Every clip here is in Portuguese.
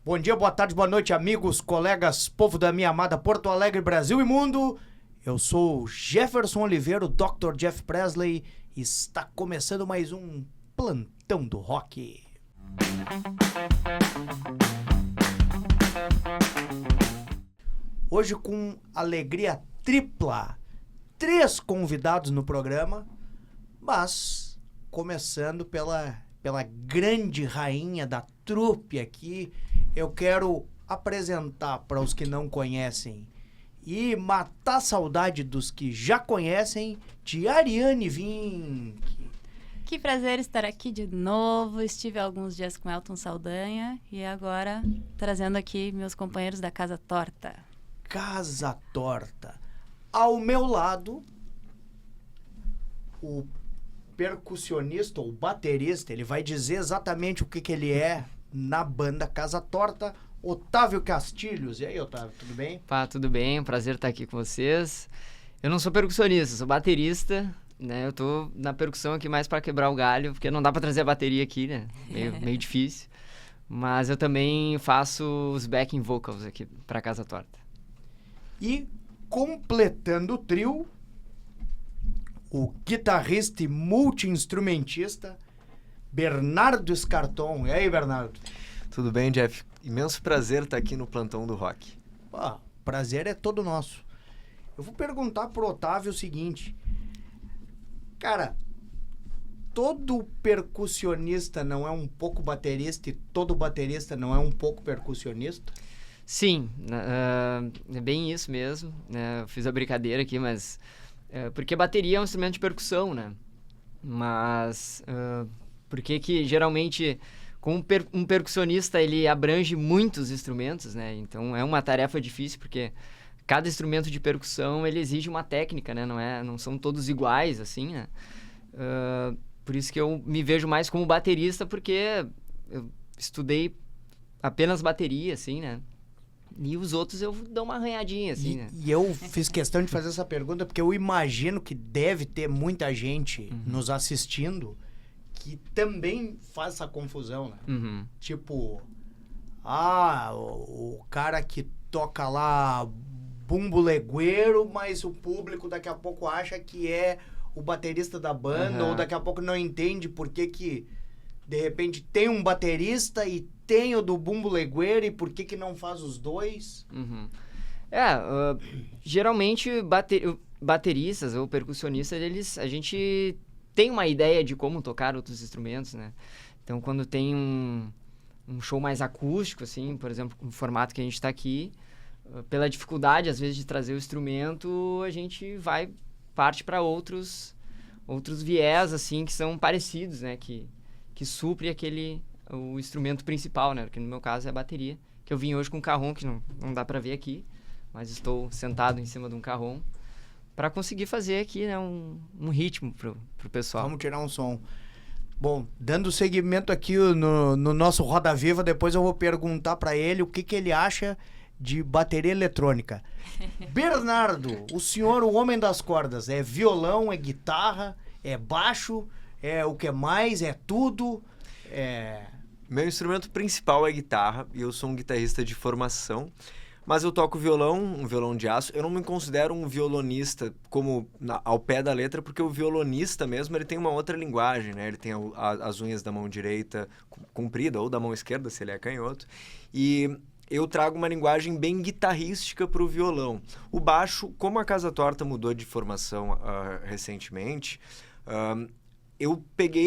Bom dia, boa tarde, boa noite, amigos, colegas, povo da minha amada Porto Alegre, Brasil e mundo. Eu sou Jefferson Oliveira, o Dr. Jeff Presley, e está começando mais um Plantão do Rock. Hoje com alegria tripla, 3 convidados no programa, mas começando pela grande rainha da trupe aqui, eu quero apresentar para os que não conhecem e matar a saudade dos que já conhecem, de Ariane Vink. Que prazer estar aqui de novo. Estive alguns dias com Elton Saldanha e agora trazendo aqui meus companheiros da Casa Torta. Casa Torta. Ao meu lado, o percussionista ou baterista, ele vai dizer exatamente o que ele é na banda Casa Torta, Otávio Castilhos. E aí, Otávio, tudo bem? Pá, tudo bem, um prazer estar aqui com vocês. Eu não sou percussionista, sou baterista, né? Eu tô na percussão aqui mais para quebrar o galho, porque não dá para trazer a bateria aqui, né? Meio difícil. Mas eu também faço os backing vocals aqui para Casa Torta. E completando o trio, o guitarrista e multi-instrumentista Bernardo Scarton. E aí, Bernardo? Tudo bem, Jeff? Imenso prazer estar aqui no Plantão do Rock. Prazer é todo nosso. Eu vou perguntar pro Otávio o seguinte. Cara, todo percussionista não é um pouco baterista e todo baterista não é um pouco percussionista? Sim, é bem isso mesmo, né? Eu fiz a brincadeira aqui, mas... porque bateria é um instrumento de percussão, né? Mas... porque que geralmente... Com um percussionista, ele abrange muitos instrumentos, né? Então, é uma tarefa difícil, porque cada instrumento de percussão, ele exige uma técnica, né? Não são todos iguais, assim, né? Por isso que eu me vejo mais como baterista, porque eu estudei apenas bateria, assim, né? E os outros eu dou uma arranhadinha, assim, né? E eu fiz questão de fazer essa pergunta, porque eu imagino que deve ter muita gente nos assistindo que também faz essa confusão, né? Uhum. Tipo, o cara que toca lá bumbo legueiro, mas o público daqui a pouco acha que é o baterista da banda, ou daqui a pouco não entende por que de repente tem um baterista e tem o do bumbo legueiro, e por que não faz os dois? Uhum. Geralmente bateristas ou percussionistas, a gente tem uma ideia de como tocar outros instrumentos, né? Então, quando tem um show mais acústico, assim, por exemplo, no formato que a gente está aqui, pela dificuldade, às vezes, de trazer o instrumento, a gente parte para outros viés, assim, que são parecidos, né? Que supre o instrumento principal, né? Que no meu caso é a bateria, que eu vim hoje com um carrom, que não dá para ver aqui, mas estou sentado em cima de um carrom, para conseguir fazer aqui, né, um ritmo pro pessoal. Vamos tirar um som. Bom, dando seguimento aqui no nosso Roda Viva, depois eu vou perguntar para ele o que ele acha de bateria eletrônica. Bernardo, o senhor, o homem das cordas, é violão, é guitarra, é baixo, é o que mais, é tudo? Meu instrumento principal é guitarra, e eu sou um guitarrista de formação. Mas eu toco violão, um violão de aço. Eu não me considero um violonista ao pé da letra, porque o violonista mesmo, ele tem uma outra linguagem, né? Ele tem as unhas da mão direita comprida, ou da mão esquerda, se ele é canhoto. E eu trago uma linguagem bem guitarrística para o violão. O baixo, como a Casa Torta mudou de formação recentemente... eu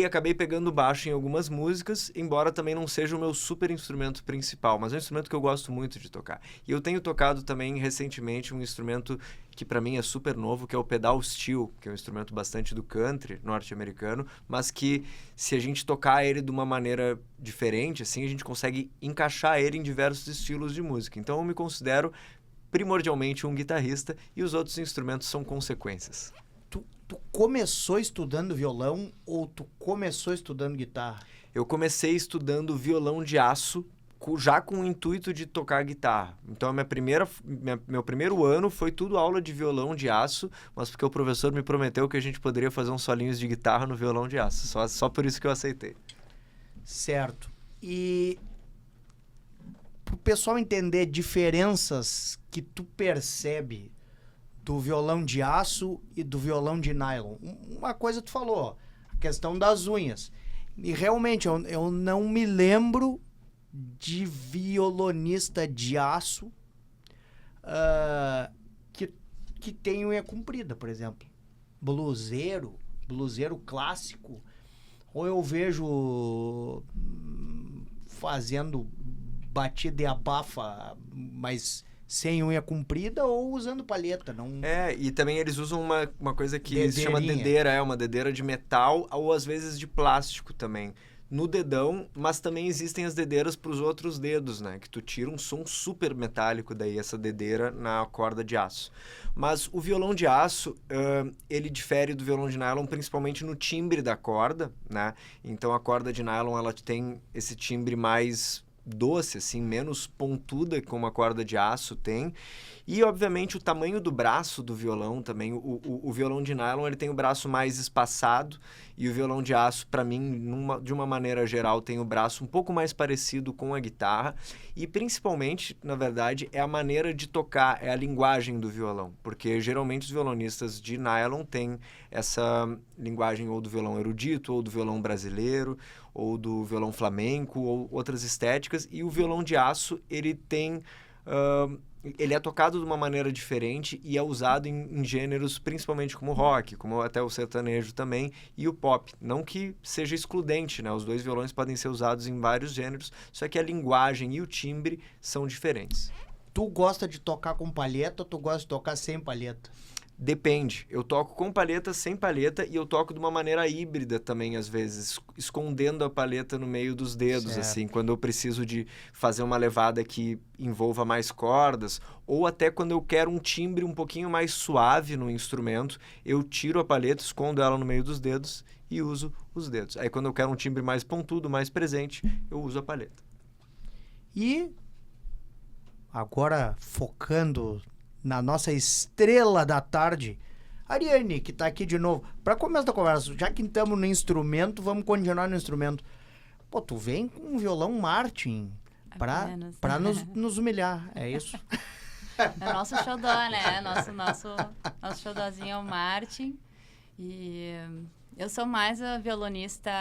acabei pegando baixo em algumas músicas, embora também não seja o meu super instrumento principal, mas é um instrumento que eu gosto muito de tocar. E eu tenho tocado também recentemente um instrumento que para mim é super novo, que é o pedal steel, que é um instrumento bastante do country norte-americano, mas que se a gente tocar ele de uma maneira diferente, assim, a gente consegue encaixar ele em diversos estilos de música. Então eu me considero primordialmente um guitarrista e os outros instrumentos são consequências. Tu começou estudando violão ou tu começou estudando guitarra? Eu comecei estudando violão de aço, já com o intuito de tocar guitarra. Então, meu primeiro ano foi tudo aula de violão de aço, mas porque o professor me prometeu que a gente poderia fazer uns solinhos de guitarra no violão de aço. Só por isso que eu aceitei. Certo. E pessoal entender diferenças que tu percebe do violão de aço e do violão de nylon. Uma coisa tu falou, ó, a questão das unhas. E realmente, eu não me lembro de violonista de aço que tem unha comprida, por exemplo. Bluseiro clássico, ou eu vejo fazendo batida e abafa, mas sem unha comprida, ou usando palheta. Não... E também eles usam uma coisa que se chama Dedeirinha. dedeira, uma dedeira de metal, ou às vezes de plástico também. No dedão, mas também existem as dedeiras para os outros dedos, né? Que tu tira um som super metálico daí, essa dedeira na corda de aço. Mas o violão de aço, ele difere do violão de nylon principalmente no timbre da corda, né? Então a corda de nylon, ela tem esse timbre mais doce, assim, menos pontuda, como a corda de aço tem. E, obviamente, o tamanho do braço do violão também. O violão de nylon, ele tem o braço mais espaçado, e o violão de aço, para mim, de uma maneira geral, tem o braço um pouco mais parecido com a guitarra. E, principalmente, na verdade, é a maneira de tocar, é a linguagem do violão. Porque, geralmente, os violonistas de nylon têm essa linguagem ou do violão erudito, ou do violão brasileiro, ou do violão flamenco, ou outras estéticas. E o violão de aço, ele tem... ele é tocado de uma maneira diferente e é usado em gêneros principalmente como rock, como até o sertanejo também, e o pop. Não que seja excludente, né? Os dois violões podem ser usados em vários gêneros, só que a linguagem e o timbre são diferentes. Tu gosta de tocar com palheta ou tu gosta de tocar sem palheta? Depende. Eu toco com palheta, sem palheta, e eu toco de uma maneira híbrida também, às vezes, escondendo a palheta no meio dos dedos, certo. assim, quando eu preciso de fazer uma levada que envolva mais cordas, ou até quando eu quero um timbre um pouquinho mais suave no instrumento, eu tiro a palheta, escondo ela no meio dos dedos e uso os dedos. Aí quando eu quero um timbre mais pontudo, mais presente, eu uso a palheta. E agora focando na nossa estrela da tarde, Ariane, que tá aqui de novo. Para começo da conversa, já que estamos no instrumento, vamos continuar no instrumento. Pô, tu vem com um violão Martin pra nos humilhar, é isso? É o nosso xodó, né? Nosso xodózinho é o Martin. E eu sou mais a violonista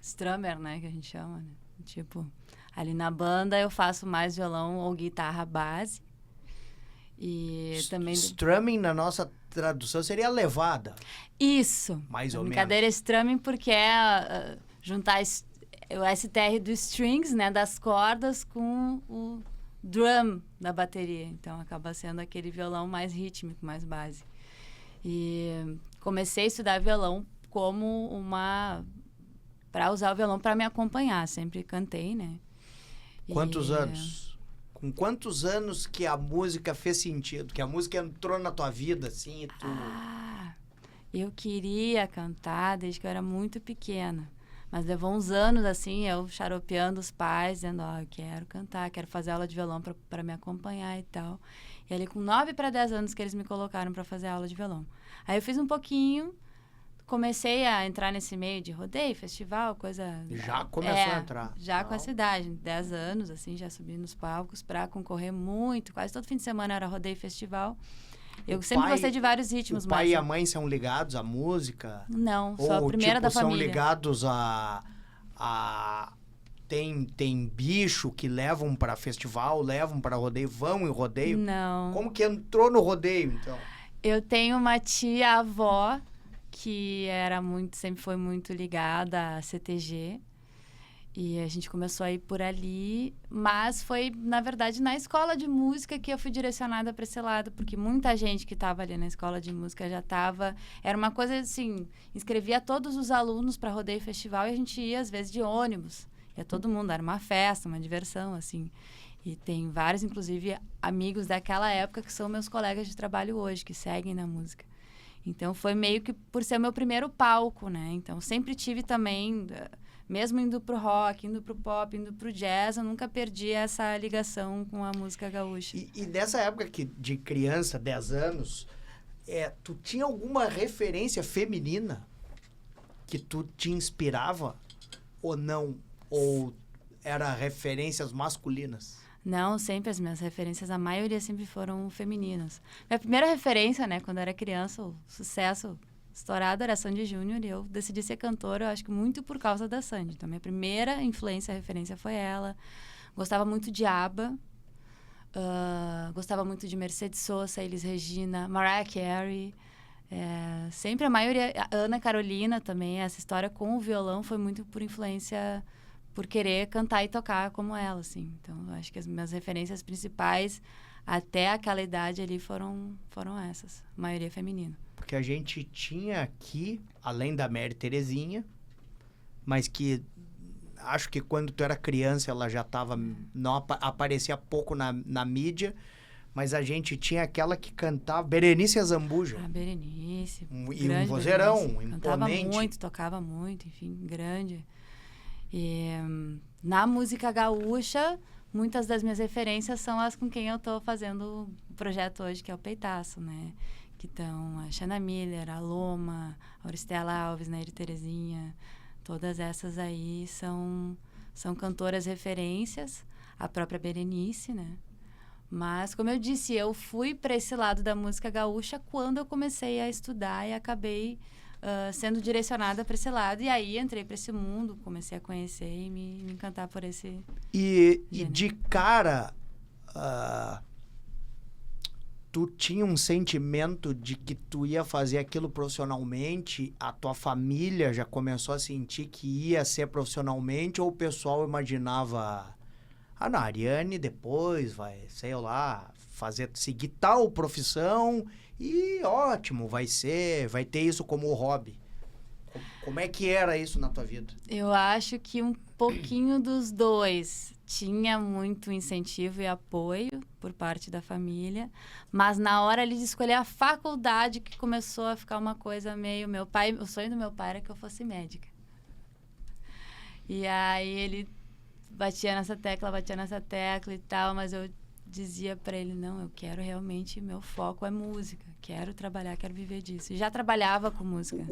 strummer, né? Que a gente chama, né? Tipo, ali na banda eu faço mais violão ou guitarra base. E também... Strumming, na nossa tradução, seria levada. Isso. Mais ou menos. Brincadeira strumming porque é juntar o STR do strings, né? Das cordas com o drum da bateria. Então, acaba sendo aquele violão mais rítmico, mais base. E comecei a estudar violão como para usar o violão para me acompanhar. Sempre cantei, né? Quantos anos? Com quantos anos que a música fez sentido? Que a música entrou na tua vida, assim, e tu... Eu queria cantar desde que eu era muito pequena. Mas levou uns anos, assim, eu xaropeando os pais, dizendo, eu quero cantar, quero fazer aula de violão para me acompanhar e tal. E ali com 9 para 10 anos que eles me colocaram para fazer aula de violão. Aí eu fiz um pouquinho, comecei a entrar nesse meio de rodeio, festival, coisa... Já começou a entrar. Já com essa idade, 10 anos, assim, já subi nos palcos para concorrer muito. Quase todo fim de semana era rodeio e festival. Eu sempre gostei de vários ritmos. O pai e a mãe são ligados à música? Não, sou a primeira da família. São ligados a... Tem bicho que levam para festival, levam para rodeio, vão em rodeio? Não. Como que entrou no rodeio, então? Eu tenho uma tia-avó que sempre foi muito ligada à CTG. E a gente começou a ir por ali, mas foi, na verdade, na escola de música que eu fui direcionada para esse lado, porque muita gente que estava ali na escola de música já estava... Era uma coisa assim, inscrevia todos os alunos para rodeio festival e a gente ia, às vezes, de ônibus. Ia todo mundo, era uma festa, uma diversão, assim. E tem vários, inclusive, amigos daquela época que são meus colegas de trabalho hoje, que seguem na música. Então, foi meio que por ser o meu primeiro palco, né? Então, sempre tive também... Mesmo indo pro rock, indo pro pop, indo pro jazz, eu nunca perdi essa ligação com a música gaúcha. E nessa época de criança, 10 anos, tu tinha alguma referência feminina que tu te inspirava ou não? Ou era referências masculinas? Não, sempre as minhas referências, a maioria sempre foram femininas. Minha primeira referência, né, quando eu era criança, o sucesso estourado era Sandy Júnior, e eu decidi ser cantora, eu acho que muito por causa da Sandy. Então, minha primeira influência, referência foi ela. Gostava muito de ABBA, gostava muito de Mercedes Sosa, Elis Regina, Mariah Carey. Sempre a maioria, a Ana Carolina também, essa história com o violão foi muito por influência, por querer cantar e tocar como ela, assim. Então, eu acho que as minhas referências principais até aquela idade ali foram essas, a maioria feminina. Porque a gente tinha aqui, além da Mary Terezinha, mas que acho que quando tu era criança ela já estava, não aparecia pouco na mídia, mas a gente tinha aquela que cantava, Berenice Azambuja. A Berenice. E um vozeirão imponente. Cantava muito, tocava muito, enfim, grande. E na música gaúcha, muitas das minhas referências são as com quem eu estou fazendo o projeto hoje, que é o Peitaço, né? Que estão a Xana Miller, a Loma, a Auristela Alves, Nair Terezinha. Todas essas aí são cantoras referências. A própria Berenice, né? Mas, como eu disse, eu fui para esse lado da música gaúcha quando eu comecei a estudar e acabei sendo direcionada para esse lado. E aí entrei para esse mundo, comecei a conhecer e me encantar por esse E gênero. de cara, tu tinha um sentimento de que tu ia fazer aquilo profissionalmente? A tua família já começou a sentir que ia ser profissionalmente? Ou o pessoal imaginava... não, a Ariane depois vai, sei lá, seguir tal profissão e ótimo, vai ter isso como hobby. Como é que era isso na tua vida? Eu acho que um pouquinho dos dois. Tinha muito incentivo e apoio por parte da família, mas na hora ali de escolher a faculdade que começou a ficar uma coisa meio... o sonho do meu pai era que eu fosse médica. E aí ele batia nessa tecla e tal, mas eu dizia para ele, não, eu quero realmente, meu foco é música, quero trabalhar, quero viver disso. E já trabalhava com música.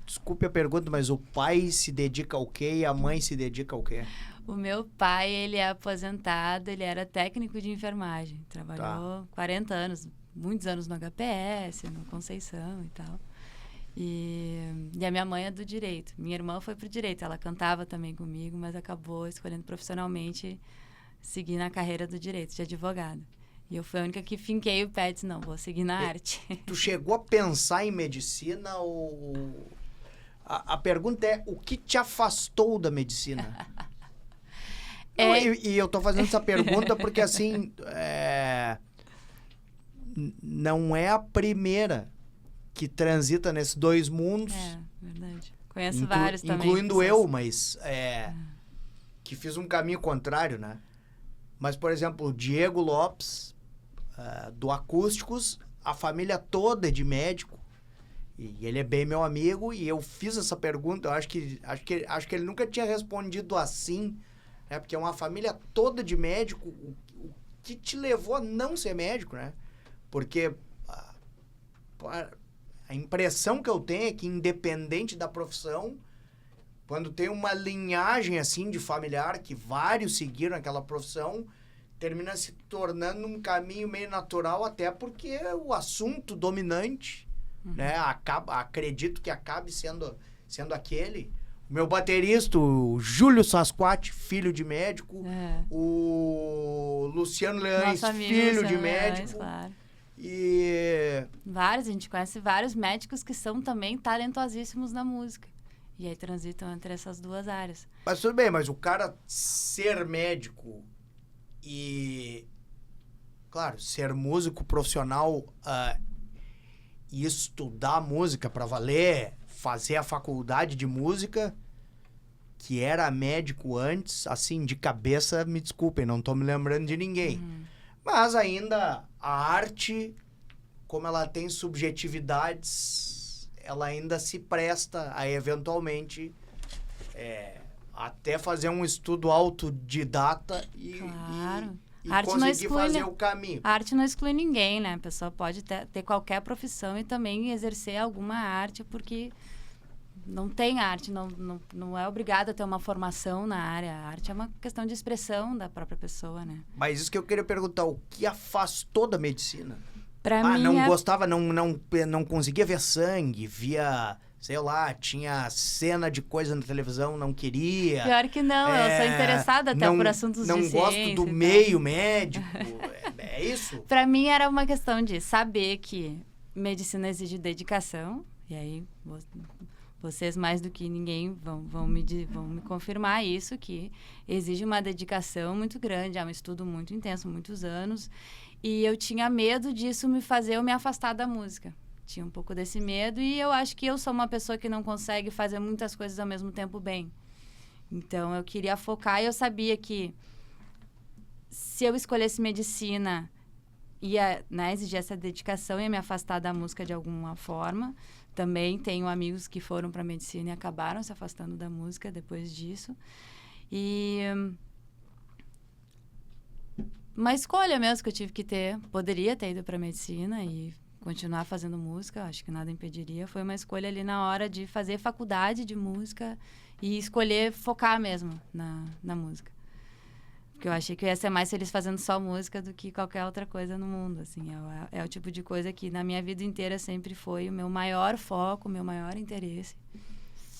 Desculpe a pergunta, mas o pai se dedica ao quê e a mãe se dedica ao quê? O meu pai, ele é aposentado, ele era técnico de enfermagem, trabalhou 40 anos, muitos anos no HPS, no Conceição e tal. E a minha mãe é do direito. Minha irmã foi pro direito. Ela cantava também comigo, mas acabou escolhendo profissionalmente seguir na carreira do direito, de advogada. E eu fui a única que finquei o pé e disse, não, vou seguir na arte. Tu chegou a pensar em medicina ou... A pergunta é, o que te afastou da medicina? E eu tô fazendo essa pergunta porque, assim, não é a primeira que transita nesses dois mundos. Verdade. Conheço vários também. Incluindo eu, mas que fiz um caminho contrário, né? Mas, por exemplo, o Diego Lopes, do Acústicos, a família toda é de médico. E ele é bem meu amigo, e eu fiz essa pergunta, eu acho que ele nunca tinha respondido assim, né? Porque é uma família toda de médico. O que te levou a não ser médico, né? Porque a impressão que eu tenho é que, independente da profissão, quando tem uma linhagem assim de familiar, que vários seguiram aquela profissão, termina se tornando um caminho meio natural, até porque o assunto dominante, né, acredito que acabe sendo aquele. O meu baterista, o Júlio Sasquatch, filho de médico, o Luciano Leães, filho de médico. Claro. E a gente conhece vários médicos que são também talentosíssimos na música. E aí transitam entre essas duas áreas. Mas tudo bem, mas o cara ser médico e, claro, ser músico profissional e estudar música para valer, fazer a faculdade de música, que era médico antes, assim, de cabeça, me desculpem, não tô me lembrando de ninguém. Mas ainda a arte, como ela tem subjetividades, ela ainda se presta a, eventualmente, até fazer um estudo autodidata e conseguir fazer o caminho. A arte não exclui ninguém, né? A pessoa pode ter qualquer profissão e também exercer alguma arte, porque não tem arte, não é obrigado a ter uma formação na área. A arte é uma questão de expressão da própria pessoa, né? Mas isso que eu queria perguntar, o que afastou da medicina? Pra mim não gostava, não conseguia ver sangue, via, sei lá, tinha cena de coisa na televisão, não queria. Pior que não, eu sou interessada até por assuntos de ciência. Não gosto do meio médico, é isso? Pra mim era uma questão de saber que medicina exige dedicação, e aí vocês mais do que ninguém vão me confirmar isso, que exige uma dedicação muito grande, é um estudo muito intenso, muitos anos, e eu tinha medo disso me fazer eu me afastar da música. Tinha um pouco desse medo, e eu acho que eu sou uma pessoa que não consegue fazer muitas coisas ao mesmo tempo bem. Então, eu queria focar, e eu sabia que se eu escolhesse medicina, ia, né, exigir essa dedicação, ia me afastar da música de alguma forma. Também tenho amigos que foram para medicina e acabaram se afastando da música depois disso. E uma escolha mesmo que eu tive que ter. Poderia ter ido para medicina e continuar fazendo música, acho que nada impediria. Foi uma escolha ali na hora de fazer faculdade de música e escolher focar mesmo na música. Porque eu achei que eu ia ser mais feliz fazendo só música do que qualquer outra coisa no mundo, assim. É o tipo de coisa que na minha vida inteira sempre foi o meu maior foco, o meu maior interesse.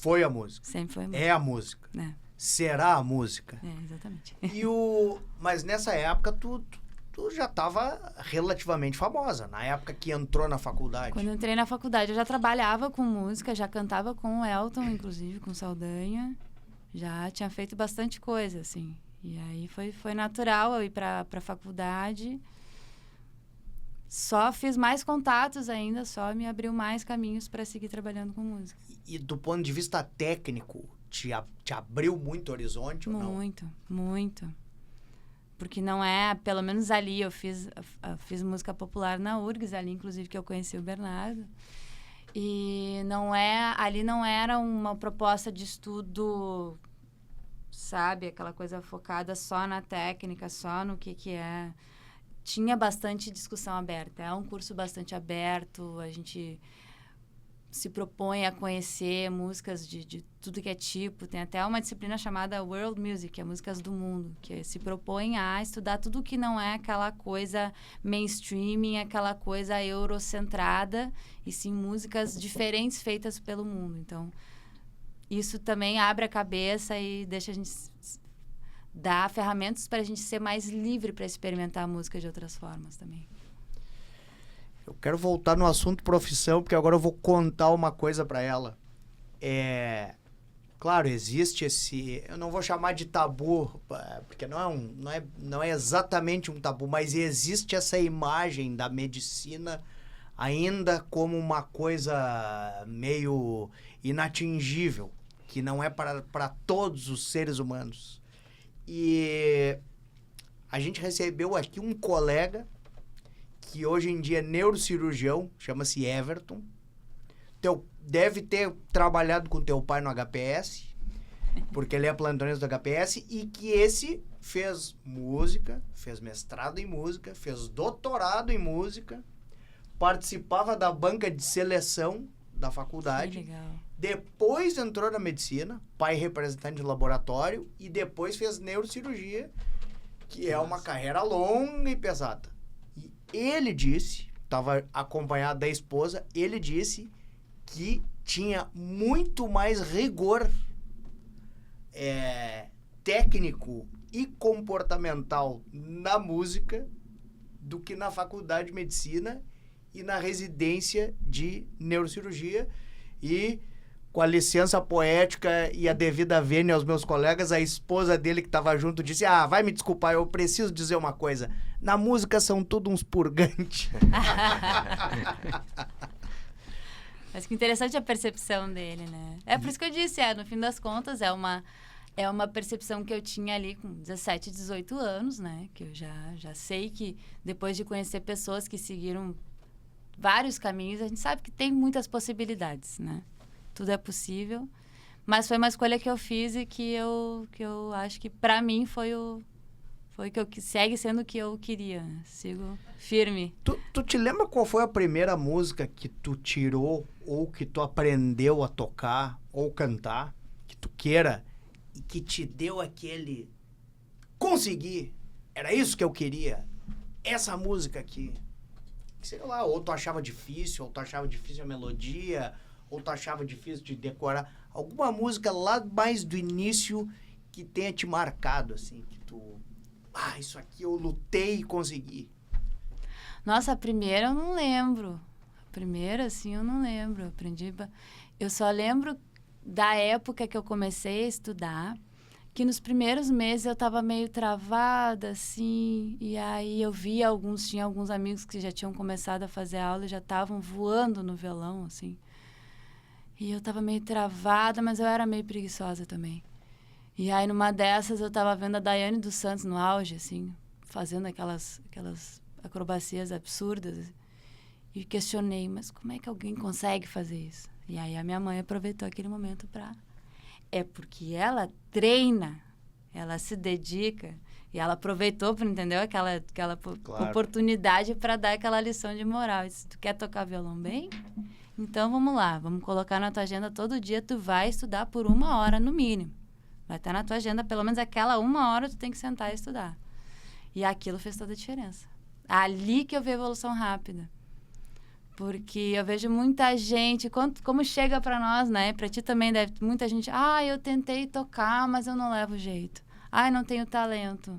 Foi a música. Sempre foi a música. É a música. É. Será a música. É, exatamente. Mas nessa época, tu já estava relativamente famosa, na época que entrou na faculdade. Quando eu entrei na faculdade, eu já trabalhava com música, já cantava com o Elton, inclusive, com Saldanha. Já tinha feito bastante coisa, assim. E aí foi natural eu ir para a faculdade. Só fiz mais contatos ainda, só me abriu mais caminhos para seguir trabalhando com música. E do ponto de vista técnico, te abriu muito horizonte ou não? Muito, muito. Porque não é, pelo menos ali, eu fiz música popular na URGS, ali inclusive que eu conheci o Bernardo. E ali não era uma proposta de estudo, sabe? Aquela coisa focada só na técnica, só no que é. Tinha bastante discussão aberta. É um curso bastante aberto. A gente se propõe a conhecer músicas de tudo que é tipo. Tem até uma disciplina chamada World Music, que é músicas do mundo, que se propõe a estudar tudo que não é aquela coisa mainstream, aquela coisa eurocentrada, e sim músicas diferentes feitas pelo mundo. Então, isso também abre a cabeça e deixa a gente dar ferramentas para a gente ser mais livre para experimentar a música de outras formas também. Eu quero voltar no assunto profissão, porque agora eu vou contar uma coisa para ela. Claro, existe esse... Eu não vou chamar de tabu, porque não é exatamente um tabu, mas existe essa imagem da medicina ainda como uma coisa meio inatingível, que não é para todos os seres humanos. E a gente recebeu aqui um colega que hoje em dia é neurocirurgião, chama-se Everton. Deve ter trabalhado com teu pai no HPS, porque ele é plantonista do HPS, e que esse fez música, fez mestrado em música, fez doutorado em música, participava da banca de seleção da faculdade. Que legal. Depois entrou na medicina, pai representante de laboratório, e depois fez neurocirurgia, que é uma carreira longa e pesada. E ele disse, estava acompanhado da esposa, ele disse que tinha muito mais rigor técnico e comportamental na música do que na faculdade de medicina e na residência de neurocirurgia. E, com a licença poética e a devida vênia aos meus colegas, a esposa dele que estava junto disse: vai me desculpar, eu preciso dizer uma coisa. Na música são tudo uns purgantes. Mas que interessante a percepção dele, né? É por isso que eu disse, no fim das contas, é uma percepção que eu tinha ali com 17, 18 anos, né? Que eu já sei que depois de conhecer pessoas que seguiram vários caminhos, a gente sabe que tem muitas possibilidades, né? Tudo é possível. Mas foi uma escolha que eu fiz e que eu acho que, para mim, foi o Foi que segue sendo o que eu queria. Sigo firme. Tu te lembra qual foi a primeira música que tu tirou ou que tu aprendeu a tocar ou cantar, que tu queira, e que te deu aquele... Consegui! Era isso que eu queria. Essa música aqui. Sei lá, ou tu achava difícil, ou tu achava difícil a melodia, ou tu achava difícil de decorar. Alguma música lá mais do início que tenha te marcado, assim, que tu... isso aqui eu lutei e consegui. Nossa, a primeira eu não lembro. A primeira, assim, eu não lembro. Eu aprendi... Eu só lembro da época que eu comecei a estudar, que nos primeiros meses eu tava meio travada, assim, e aí eu via tinha alguns amigos que já tinham começado a fazer aula e já estavam voando no violão, assim. E eu tava meio travada, mas eu era meio preguiçosa também. E aí, numa dessas, eu tava vendo a Daiane dos Santos no auge, assim, fazendo aquelas acrobacias absurdas. E questionei, mas como é que alguém consegue fazer isso? E aí, a minha mãe aproveitou aquele momento pra... É porque ela treina, ela se dedica, e ela aproveitou, entendeu? Aquela oportunidade para dar aquela lição de moral. E se tu quer tocar violão bem, então vamos lá, vamos colocar na tua agenda todo dia, tu vai estudar por 1 hora no mínimo. Vai estar na tua agenda, pelo menos aquela 1 hora tu tem que sentar e estudar. E aquilo fez toda a diferença. Ali que eu vi a evolução rápida. Porque eu vejo muita gente, como chega para nós, né? Para ti também deve muita gente, eu tentei tocar, mas eu não levo jeito. Não tenho talento.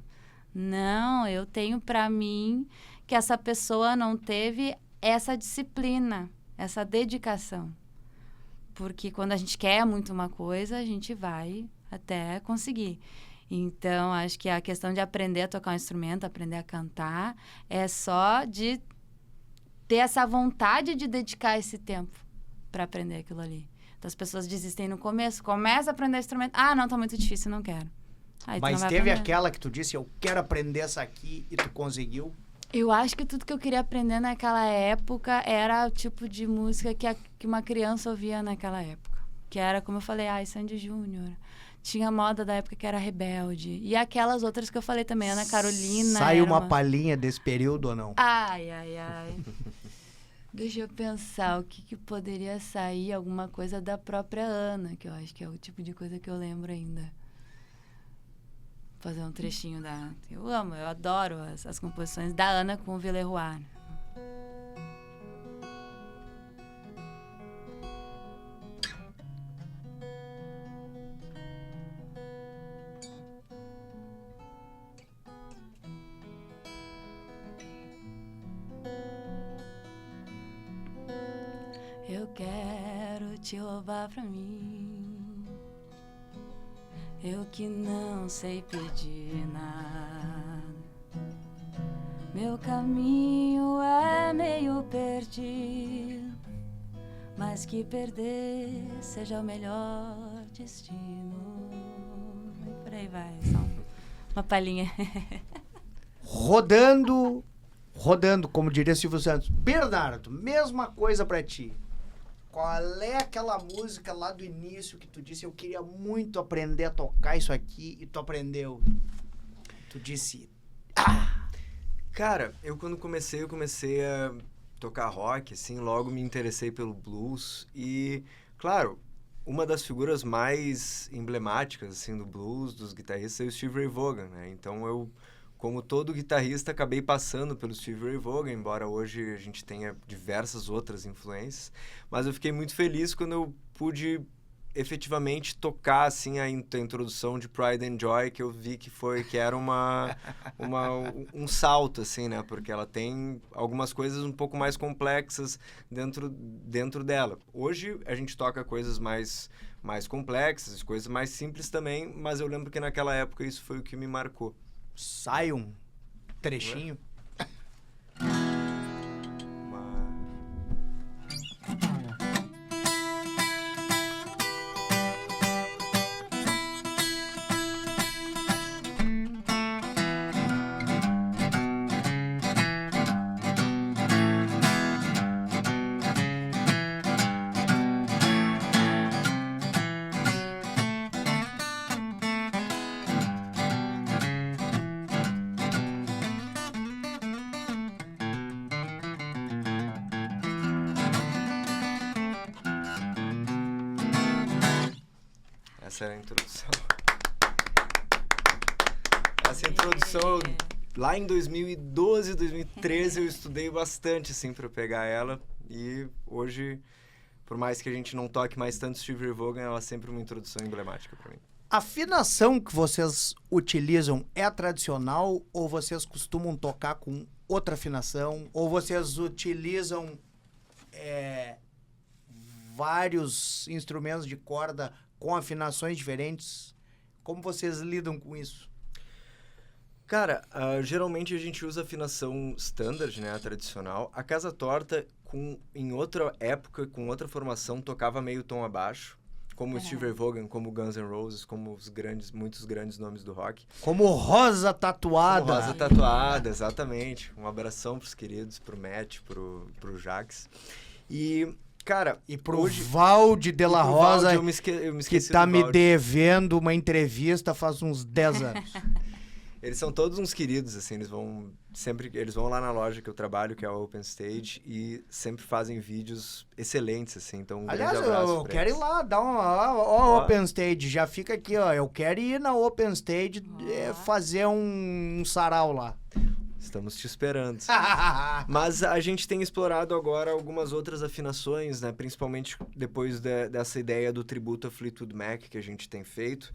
Não, eu tenho para mim que essa pessoa não teve essa disciplina, essa dedicação. Porque quando a gente quer muito uma coisa, a gente vai até conseguir. Então, acho que a questão de aprender a tocar um instrumento, aprender a cantar, é só de ter essa vontade de dedicar esse tempo para aprender aquilo ali. Então, as pessoas desistem no começo, começa a aprender instrumento, não, tá muito difícil, não quero. Aí mas teve aquela que tu disse, eu quero aprender essa aqui, e tu conseguiu? Eu acho que tudo que eu queria aprender naquela época era o tipo de música que uma criança ouvia naquela época. Que era, como eu falei, Sandy Júnior. Tinha moda da época que era Rebelde. E aquelas outras que eu falei também, Ana Carolina. Sai uma palhinha desse período ou não? Ai. Deixa eu pensar o que poderia sair, alguma coisa da própria Ana, que eu acho que é o tipo de coisa que eu lembro ainda. Fazer um trechinho da... Eu adoro as composições da Ana com o Villeroy. Eu quero te roubar pra mim, eu que não sei pedir nada. Meu caminho é meio perdido, mas que perder seja o melhor destino. E por aí vai, só uma palhinha. Rodando, como diria Silvio Santos. Bernardo, mesma coisa pra ti. Qual é aquela música lá do início que tu disse, eu queria muito aprender a tocar isso aqui, e tu aprendeu? Tu disse, Cara, eu comecei a tocar rock, assim, logo me interessei pelo blues. E, claro, uma das figuras mais emblemáticas, assim, do blues, dos guitarristas, é o Stevie Ray Vaughan, né? Então, eu, como todo guitarrista, acabei passando pelo Stevie Ray Vaughan, embora hoje a gente tenha diversas outras influências. Mas eu fiquei muito feliz quando eu pude efetivamente tocar, assim, a introdução de Pride and Joy, que eu vi que era um salto, assim, né? Porque ela tem algumas coisas um pouco mais complexas dentro dela. Hoje a gente toca coisas mais complexas, coisas mais simples também, mas eu lembro que naquela época isso foi o que me marcou. sai um trechinho. Essa era a introdução. Essa introdução, lá em 2012, 2013, eu estudei bastante, assim, pra pegar ela. E hoje, por mais que a gente não toque mais tanto Stevie Ray Vaughan, ela é sempre uma introdução emblemática pra mim. A afinação que vocês utilizam é a tradicional ou vocês costumam tocar com outra afinação? Ou vocês utilizam vários instrumentos de corda com afinações diferentes? Como vocês lidam com isso? Cara, geralmente a gente usa afinação standard, né, a tradicional. A Casa Torta, em outra época, com outra formação, tocava meio tom abaixo. Como o Stevie Ray Vaughan, como Guns N' Roses, como muitos grandes nomes do rock. Como Rosa Tatuada. Como Rosa Tatuada, exatamente. Um abração pros queridos, pro Matt, pro Jax. E, cara... E pro Valde de la Rosa, Valde, eu me esqueci que tá do me Valde. devendo uma entrevista faz uns 10 anos. Eles são todos uns queridos, assim, eles vão lá na loja que eu trabalho, que é a Open Stage, e sempre fazem vídeos excelentes, assim, então Aliás, grande abraço eu pra quero ir eles. lá, dar uma Open Stage, já fica aqui, ó, eu quero ir na Open Stage fazer um sarau lá. Estamos te esperando. Mas a gente tem explorado agora algumas outras afinações, né, principalmente depois dessa ideia do tributo a Fleetwood Mac que a gente tem feito.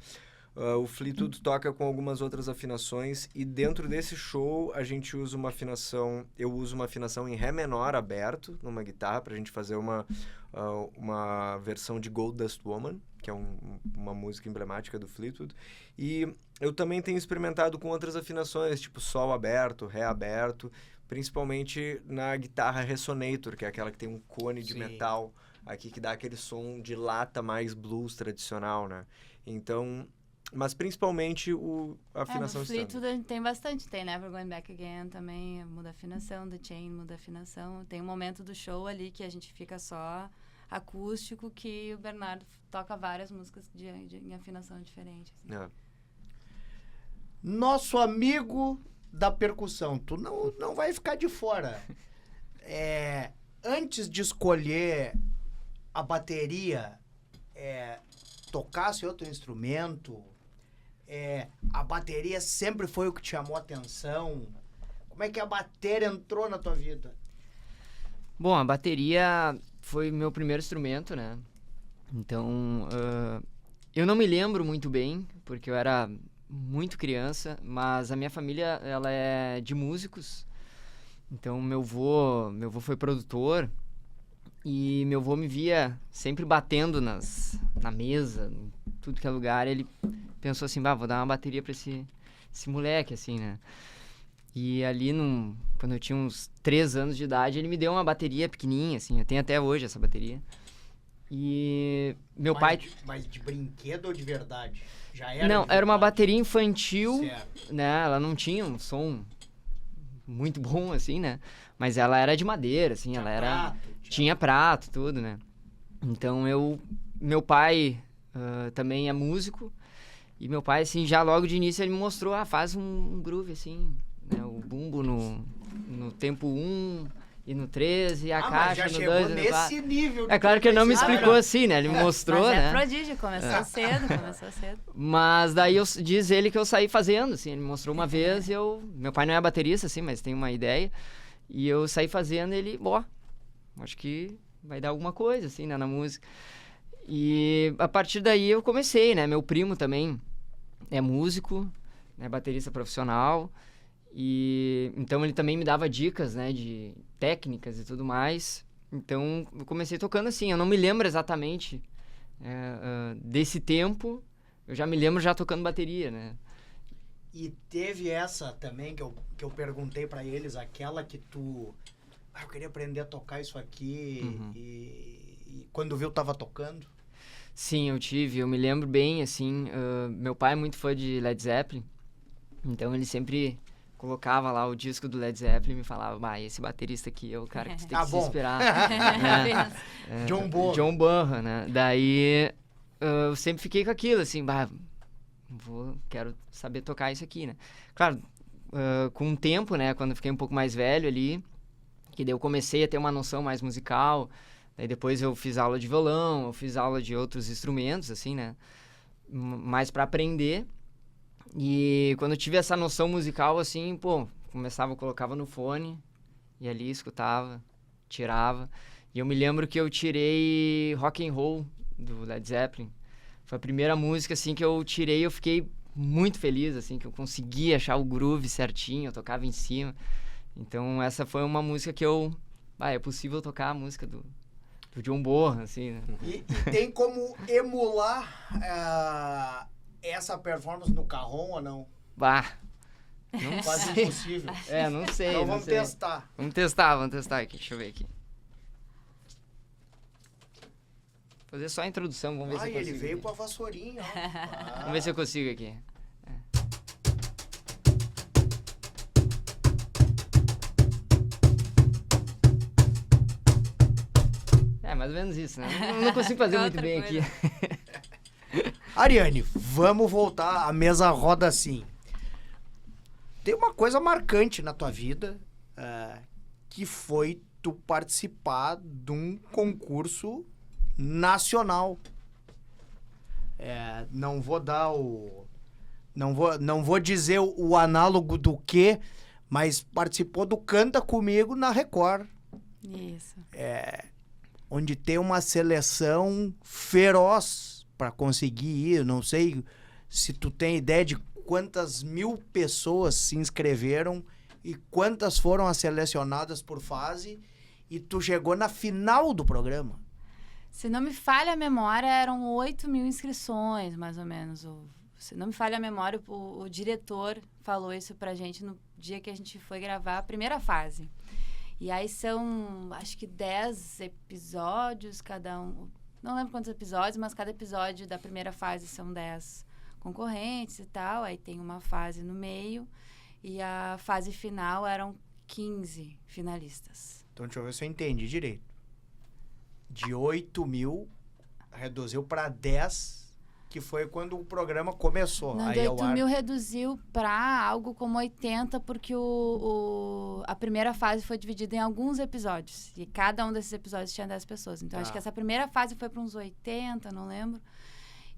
O Fleetwood toca com algumas outras afinações e dentro desse show a gente usa uma afinação, eu uso uma afinação em Ré menor aberto numa guitarra pra gente fazer uma versão de Gold Dust Woman, que é uma música emblemática do Fleetwood. E eu também tenho experimentado com outras afinações, tipo Sol aberto, Ré aberto, principalmente na guitarra Resonator, que é aquela que tem um cone de metal aqui que dá aquele som de lata mais blues tradicional, né? Então... Mas principalmente a afinação no standard. Fleetwood tem bastante. Tem Never Going Back Again também, muda a afinação. The Chain muda a afinação. Tem um momento do show ali que a gente fica só acústico, que o Bernardo toca várias músicas em afinação diferente. Assim. Nosso amigo da percussão, tu não vai ficar de fora. Antes de escolher a bateria, tocasse outro instrumento... a bateria sempre foi o que te chamou a atenção? Como é que a bateria entrou na tua vida? Bom, a bateria foi meu primeiro instrumento, né? Então, eu não me lembro muito bem, porque eu era muito criança, mas a minha família, ela é de músicos. Então, meu avô foi produtor e meu avô me via sempre batendo na mesa, em tudo que é lugar. Ele pensou assim, vou dar uma bateria pra esse moleque, assim, né? E ali, quando eu tinha uns 3 anos de idade, ele me deu uma bateria pequenininha, assim. Eu tenho até hoje essa bateria. E meu pai... Mas de brinquedo ou de verdade? Já era? Não, de era uma verdade? bateria infantil, Certo. né? Ela não tinha um som muito bom, assim, né? Mas ela era de madeira, assim, ela era... Tinha prato, tudo, né? Então, meu pai também é músico. E meu pai, assim, já logo de início, ele me mostrou, faz um groove, assim, né? O bumbo no tempo 1 e no 13, e a caixa mas já no chegou 2 e no 4. nesse nível. É claro que ele não me explicou assim, né? Ele me mostrou, Mas né? prodígio, começou cedo. Mas daí diz ele que eu saí fazendo, assim, ele me mostrou uma vez e meu pai não é baterista, assim, mas tem uma ideia, e eu saí fazendo e ele, acho que vai dar alguma coisa, assim, né, na música. E a partir daí eu comecei, né, meu primo também é músico, né, baterista profissional, e então ele também me dava dicas, né, de técnicas e tudo mais. Então eu comecei tocando assim, eu não me lembro exatamente desse tempo, eu já me lembro já tocando bateria, né. E teve essa também que eu perguntei pra eles, aquela que tu... eu queria aprender a tocar isso aqui, e quando viu tava tocando. Sim, eu me lembro bem, assim, meu pai é muito fã de Led Zeppelin, então ele sempre colocava lá o disco do Led Zeppelin e me falava, esse baterista aqui é o cara que tu tem que se inspirar. Né? John Bonham. John Bonham, né? Daí eu sempre fiquei com aquilo, assim, quero saber tocar isso aqui, né? Claro, com o tempo, né, quando eu fiquei um pouco mais velho ali, que daí eu comecei a ter uma noção mais musical, daí depois eu fiz aula de violão, eu fiz aula de outros instrumentos, assim, né? mais para aprender. E quando eu tive essa noção musical, assim, pô, colocava no fone e ali escutava, tirava. E eu me lembro que eu tirei Rock and Roll do Led Zeppelin. Foi a primeira música, assim, que eu tirei e eu fiquei muito feliz, assim, que eu consegui achar o groove certinho, eu tocava em cima. Então, essa foi uma música que é possível tocar a música do John Bonham, assim, né? E tem como emular essa performance no Carrom ou não? Bah, não Quase sei. impossível. Não sei, Então não vamos sei. testar. Vamos testar aqui, deixa eu ver aqui. Fazer só a introdução, vamos ver se eu consigo. Ele veio aqui. com a vassourinha, ó. Vamos ver se eu consigo aqui. Mais ou menos isso, né? Não consigo fazer muito bem aqui. Ariane, vamos voltar, a mesa roda assim. Tem uma coisa marcante na tua vida, que foi tu participar de um concurso nacional. Não vou dar não vou dizer o análogo do quê, mas participou do Canta Comigo na Record. Isso. Onde tem uma seleção feroz para conseguir ir. Não sei se tu tem ideia de quantas mil pessoas se inscreveram e quantas foram as selecionadas por fase, e tu chegou na final do programa. Se não me falha a memória, eram 8.000 inscrições, mais ou menos. Se não me falha a memória, o diretor falou isso pra gente no dia que a gente foi gravar a primeira fase. E aí são, acho que 10 episódios, cada um. Não lembro quantos episódios, mas cada episódio da primeira fase são 10 concorrentes e tal. Aí tem uma fase no meio. E a fase final eram 15 finalistas. Então, deixa eu ver se eu entendi direito. De 8.000, reduziu para 10, que foi quando o programa começou. Não, aí de 8.000 reduziu para algo como 80, porque a primeira fase foi dividida em alguns episódios. E cada um desses episódios tinha 10 pessoas. Então, acho que essa primeira fase foi para uns 80, não lembro.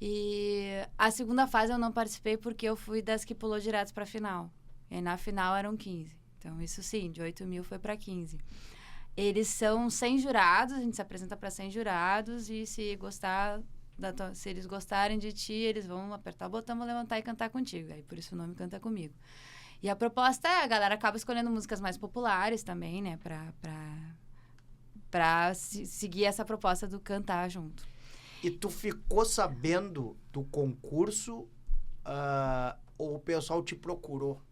E a segunda fase eu não participei porque eu fui das que pulou direto para a final. E aí, na final eram 15. Então, isso sim, de 8.000 foi para 15. Eles são 100 jurados, a gente se apresenta para 100 jurados e se eles gostarem de ti, eles vão apertar o botão, vão levantar e cantar contigo. Aí, por isso o nome Canta Comigo. E a proposta a galera acaba escolhendo músicas mais populares também, né? Pra seguir essa proposta do cantar junto. E tu ficou sabendo do concurso ou o pessoal te procurou?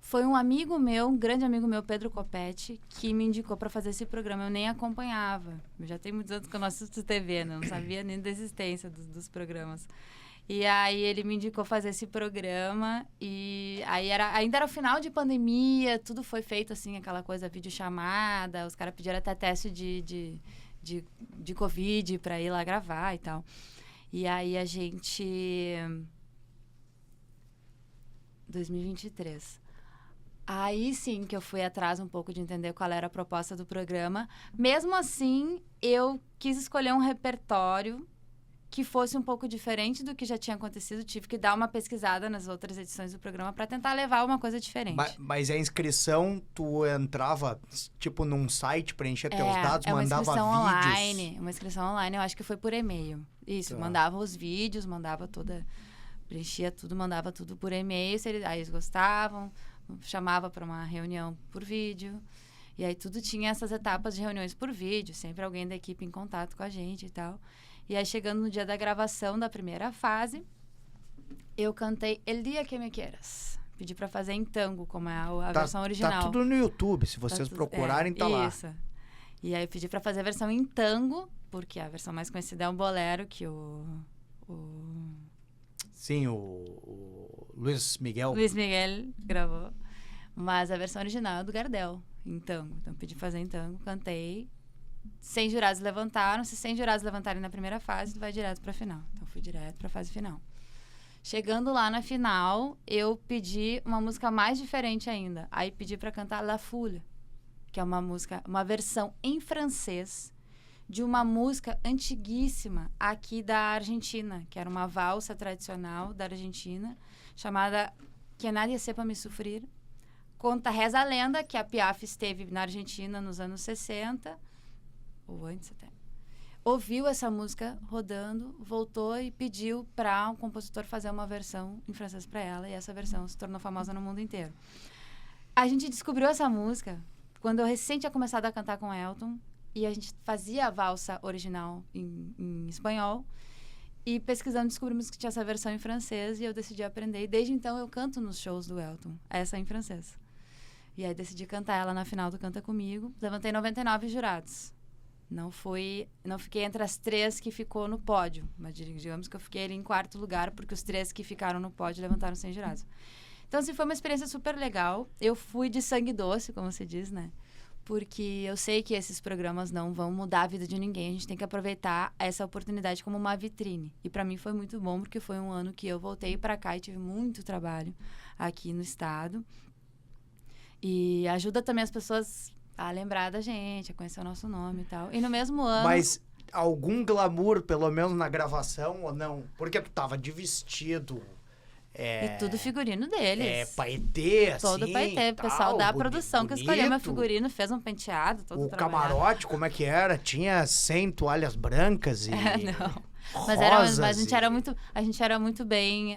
Foi um amigo meu, um grande amigo meu, Pedro Copete, que me indicou para fazer esse programa. Eu nem acompanhava. Eu já tenho muitos anos que eu não assisto TV, né? Não sabia nem da existência dos programas. E aí ele me indicou fazer esse programa. E aí ainda era o final de pandemia, tudo foi feito assim, aquela coisa, videochamada. Os caras pediram até teste de Covid para ir lá gravar e tal. E aí a gente... 2023... Aí sim que eu fui atrás um pouco de entender qual era a proposta do programa. Mesmo assim, eu quis escolher um repertório que fosse um pouco diferente do que já tinha acontecido. Tive que dar uma pesquisada nas outras edições do programa para tentar levar uma coisa diferente. Mas a inscrição, tu entrava, tipo, num site, preenchia teus dados, mandava vídeos? Uma inscrição online, eu acho que foi por e-mail. Isso, Tá. mandava os vídeos, preenchia tudo, mandava tudo por e-mail. Aí eles gostavam... chamava para uma reunião por vídeo. E aí tudo tinha essas etapas de reuniões por vídeo, sempre alguém da equipe em contato com a gente e tal. E aí chegando no dia da gravação da primeira fase, eu cantei El Dia Que Me Quieras. Pedi para fazer em tango, como é a versão original. Tá tudo no YouTube, se vocês procurarem, tá lá. Isso. E aí eu pedi para fazer a versão em tango, porque a versão mais conhecida é um bolero, que Sim, o Luiz Miguel. Luiz Miguel gravou. Mas a versão original é do Gardel, em tango. Então, pedi fazer em tango, cantei. 100 jurados levantaram. Se 100 jurados levantarem na primeira fase, vai direto pra final. Então, fui direto pra fase final. Chegando lá na final, eu pedi uma música mais diferente ainda. Aí, pedi pra cantar La Foule, que é uma música, uma versão em francês de uma música antiguíssima aqui da Argentina, que era uma valsa tradicional da Argentina, chamada Que Nadie Sepa Me Sufrir. Reza a lenda que a Piaf esteve na Argentina nos anos 60, ou antes até. Ouviu essa música rodando, voltou e pediu para um compositor fazer uma versão em francês para ela, e essa versão se tornou famosa no mundo inteiro. A gente descobriu essa música quando eu recém tinha começado a cantar com Elton, e a gente fazia a valsa original em espanhol, e pesquisando descobrimos que tinha essa versão em francês, e eu decidi aprender, e desde então eu canto nos shows do Elton, essa em francês. E aí decidi cantar ela na final do Canta Comigo, levantei 99 jurados. Não fiquei entre as 3 que ficou no pódio, mas digamos que eu fiquei ali em 4º lugar, porque os 3 que ficaram no pódio levantaram 100 jurados. Então, assim, foi uma experiência super legal. Eu fui de sangue doce, como se diz, né? Porque eu sei que esses programas não vão mudar a vida de ninguém. A gente tem que aproveitar essa oportunidade como uma vitrine. E para mim foi muito bom, porque foi um ano que eu voltei para cá e tive muito trabalho aqui no estado. E ajuda também as pessoas a lembrar da gente, a conhecer o nosso nome e tal. E no mesmo ano... Mas algum glamour, pelo menos na gravação, ou não? Porque tu tava de vestido. E tudo figurino deles. Paetê, assim. Todo paetê. O pessoal da produção que escolheu meu figurino, fez um penteado, todo o trabalhado. Camarote, como é que era? Tinha 100 toalhas brancas e... não. Rosas Mas a gente era muito bem...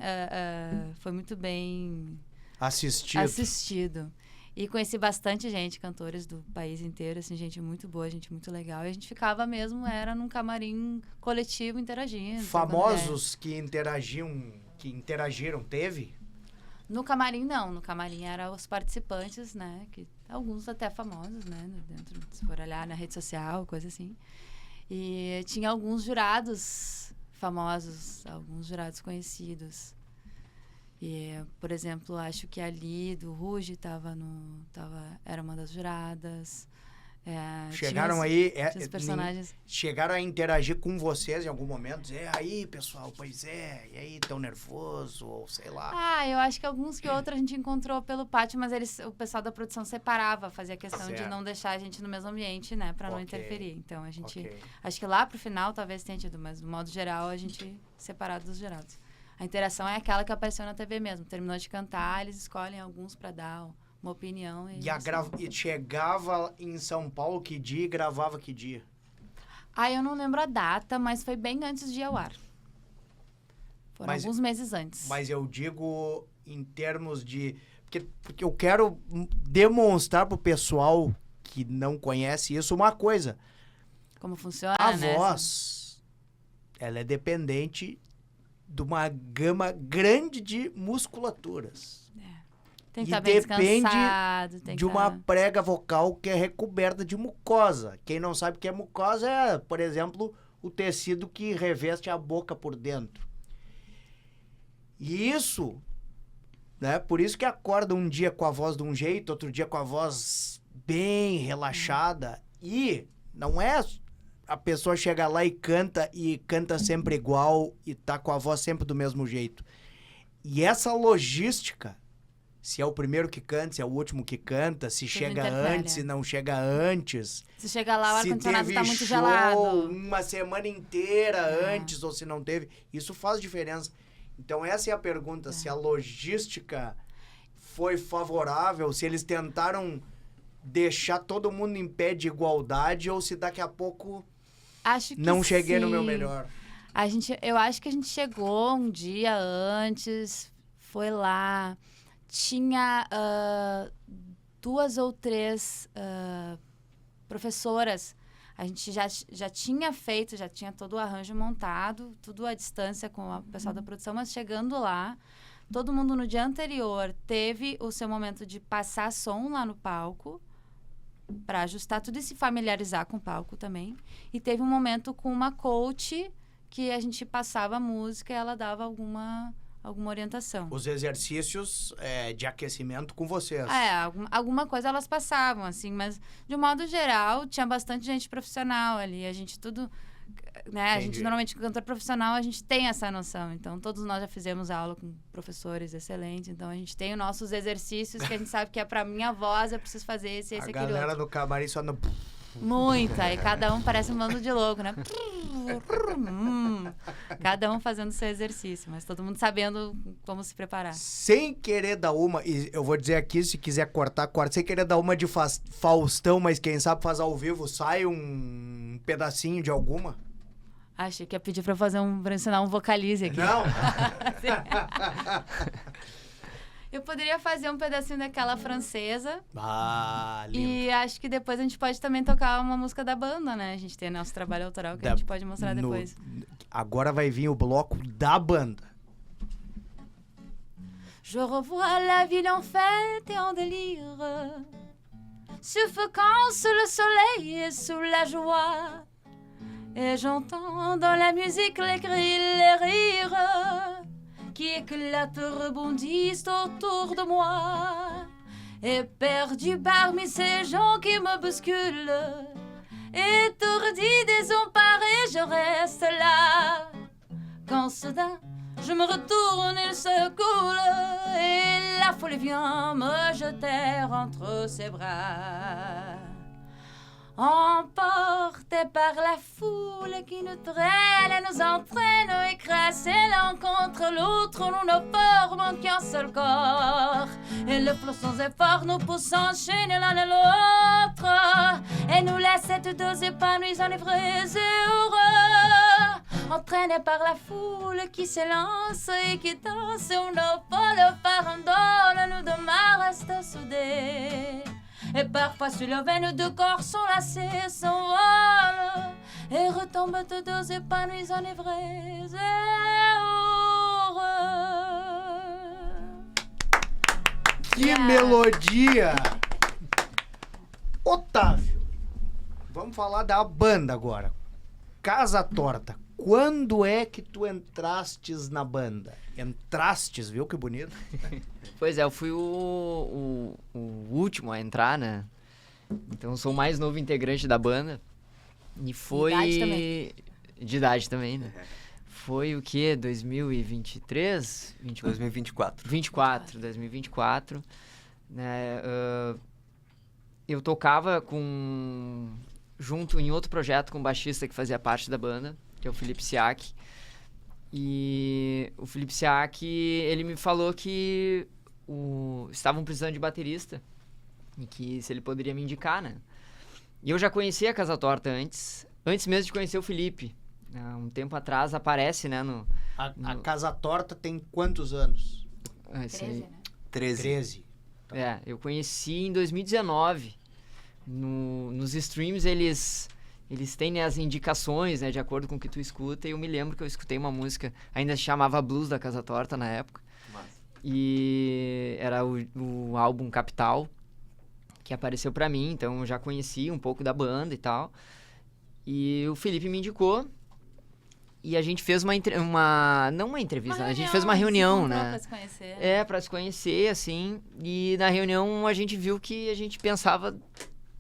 foi muito bem... assistido. E conheci bastante gente, cantores do país inteiro, assim, gente muito boa, gente muito legal. E a gente ficava mesmo, era num camarim coletivo interagindo. Famosos que interagiram, teve? No camarim, não. No camarim eram os participantes, né? Que, alguns até famosos, né? Dentro, se for olhar na rede social, coisa assim. E tinha alguns jurados famosos, alguns jurados conhecidos. E, por exemplo, acho que a Li, do Ruge, era uma das juradas. Chegaram os personagens. Chegaram a interagir com vocês em algum momento? Dizer, aí, pessoal, pois é, e aí, tão nervoso, ou sei lá. Eu acho que alguns que outros a gente encontrou pelo pátio, mas o pessoal da produção separava, fazia questão de não deixar a gente no mesmo ambiente, né, pra não interferir. Então, a gente... Acho que lá pro final talvez tenha tido, mas, no modo geral, a gente separado dos jurados. A interação é aquela que apareceu na TV mesmo. Terminou de cantar, eles escolhem alguns para dar uma opinião. E chegava em São Paulo que dia e gravava que dia? Eu não lembro a data, mas foi bem antes de ir ao ar. Foram alguns meses antes. Mas eu digo em termos de... Porque eu quero demonstrar pro pessoal que não conhece isso uma coisa. Como funciona, a voz, ela é dependente de uma gama grande de musculaturas. Tem que estar bem descansado. Depende de uma prega vocal que é recoberta de mucosa. Quem não sabe o que é mucosa é, por exemplo, o tecido que reveste a boca por dentro. E isso, né? Por isso que acorda um dia com a voz de um jeito, outro dia com a voz bem relaxada. E não é... A pessoa chega lá e canta sempre igual e tá com a voz sempre do mesmo jeito. E essa logística, se é o primeiro que canta, se é o último que canta, se chega antes, se não chega antes. Se chega lá, o ar-condicionado tá muito show gelado. uma semana inteira antes ou se não teve. Isso faz diferença. Então essa é a pergunta, se a logística foi favorável, se eles tentaram deixar todo mundo em pé de igualdade ou se daqui a pouco... Acho que não cheguei no meu melhor. Eu acho que a gente chegou um dia antes, foi lá, tinha 2 ou 3 professoras. A gente já tinha feito, já tinha todo o arranjo montado, tudo à distância com o pessoal da produção, mas chegando lá, todo mundo no dia anterior teve o seu momento de passar som lá no palco, para ajustar tudo e se familiarizar com o palco também. E teve um momento com uma coach que a gente passava a música e ela dava alguma orientação. Os exercícios de aquecimento com vocês. Alguma coisa elas passavam, assim, mas de um modo geral tinha bastante gente profissional ali. A gente tudo... Né? A gente normalmente, cantor profissional, a gente tem essa noção. Então, todos nós já fizemos aula com professores excelentes. Então, a gente tem os nossos exercícios que a gente sabe que é pra minha voz, eu preciso fazer esse, aquele outro. A galera do camarim só no... Muita, e cada um parece um bando de louco, né? Cada um fazendo seu exercício, mas todo mundo sabendo como se preparar. Sem querer dar uma, e eu vou dizer aqui, se quiser cortar, corta. Sem querer dar uma de Faustão, mas quem sabe faz ao vivo, sai um pedacinho de alguma? Achei que ia pedir pra pra ensinar um vocalize aqui. Não? Eu poderia fazer um pedacinho daquela francesa. Ah, lindo. E acho que depois a gente pode também tocar uma música da banda, né? A gente tem nosso trabalho autoral que a gente pode mostrar depois. Agora vai vir o bloco da banda. Je revois la ville en fête et en délire, suffocant sous le soleil et sous la joie. Et j'entends dans la musique les cris, les rires qui éclatent, rebondissent autour de moi. Et perdu parmi ces gens qui me bousculent, étourdi, désemparé, je reste là. Quand soudain je me retourne, il se coule, et la foule vient me jeter entre ses bras. Emportés par la foule qui nous traîne et nous entraîne, écrasés l'un contre l'autre, nous ne formons qu'un seul corps. Et le flot sans effort nous pousse enchaîner l'un et l'autre, et nous laisse toutes deux épanouis, enivrés et heureux. Entraînés par la foule qui s'élance et qui danse, une folle farandole, nous demeurons restés soudés. Et parfois sur le veine de corps sont lassés, s'envolent et retombent tous deux épanouis, enivrés et heureux. Que melodia! Otávio, vamos falar da banda agora. Casa Torta. Quando é que tu entrastes na banda? Entrastes, viu que bonito? Pois é, eu fui o último a entrar, né? Então eu sou o mais novo integrante da banda. E foi... Idade também. De idade também, né? Foi o quê? 2023? 2024. 2024. Né? Eu tocava junto em outro projeto com um baixista que fazia parte da banda, que é o Felipe Siak. E o Felipe Siak, ele me falou que estavam precisando de baterista e que se ele poderia me indicar, né? E eu já conhecia a Casa Torta antes mesmo de conhecer o Felipe. Um tempo atrás aparece, né? A Casa Torta tem quantos anos? 13, né? 13. Eu conheci em 2019. Nos streams eles têm, né, as indicações, né, de acordo com o que tu escuta. E eu me lembro que eu escutei uma música, ainda se chamava Blues da Casa Torta na época. Massa. E era o álbum Capital, que apareceu pra mim. Então eu já conhecia um pouco da banda e tal. E o Felipe me indicou. E a gente fez não uma entrevista, a gente fez uma reunião, né? Pra se conhecer. Pra se conhecer, assim. E na reunião a gente viu que a gente pensava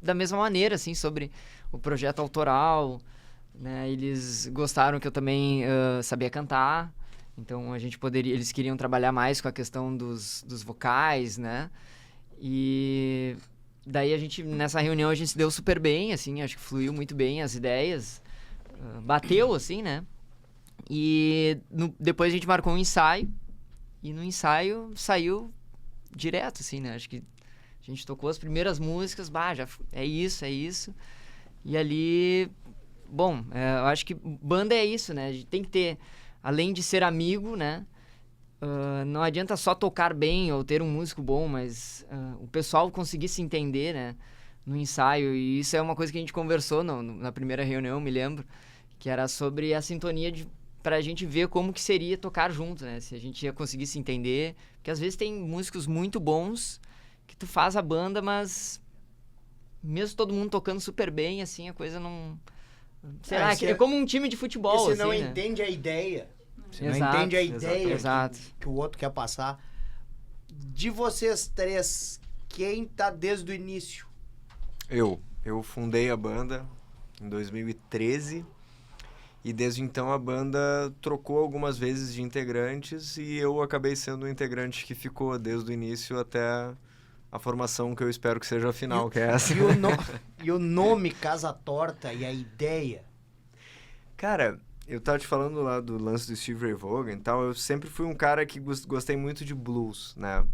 da mesma maneira, assim, sobre o projeto autoral, né? Eles gostaram que eu também sabia cantar. Então eles queriam trabalhar mais com a questão dos vocais, né? E daí nessa reunião a gente se deu super bem, assim, acho que fluiu muito bem as ideias. Bateu, assim, né? E depois a gente marcou um ensaio, e no ensaio saiu direto, assim, né? Acho que a gente tocou as primeiras músicas, já é isso. E ali, bom, eu acho que banda é isso, né? A gente tem que ter, além de ser amigo, né? Não adianta só tocar bem ou ter um músico bom, mas o pessoal conseguir se entender, né? No ensaio. E isso é uma coisa que a gente conversou na primeira reunião, me lembro, que era sobre a sintonia pra gente ver como que seria tocar junto, né? Se a gente ia conseguir se entender. Porque às vezes tem músicos muito bons que tu faz a banda, mas mesmo todo mundo tocando super bem, assim, a coisa não... Sei lá, é como um time de futebol, Você assim, não né? entende a ideia. Você não Exato, entende a ideia exato. que o outro quer passar. De vocês três, quem tá desde o início? Eu fundei a banda em 2013 e desde então a banda trocou algumas vezes de integrantes e eu acabei sendo o integrante que ficou desde o início até a formação que eu espero que seja a final, que é essa. E o nome Casa Torta e a ideia? Cara, eu tava te falando lá do lance do Steve Ray Vaughan e tal, eu sempre fui um cara que gostei muito de blues, né?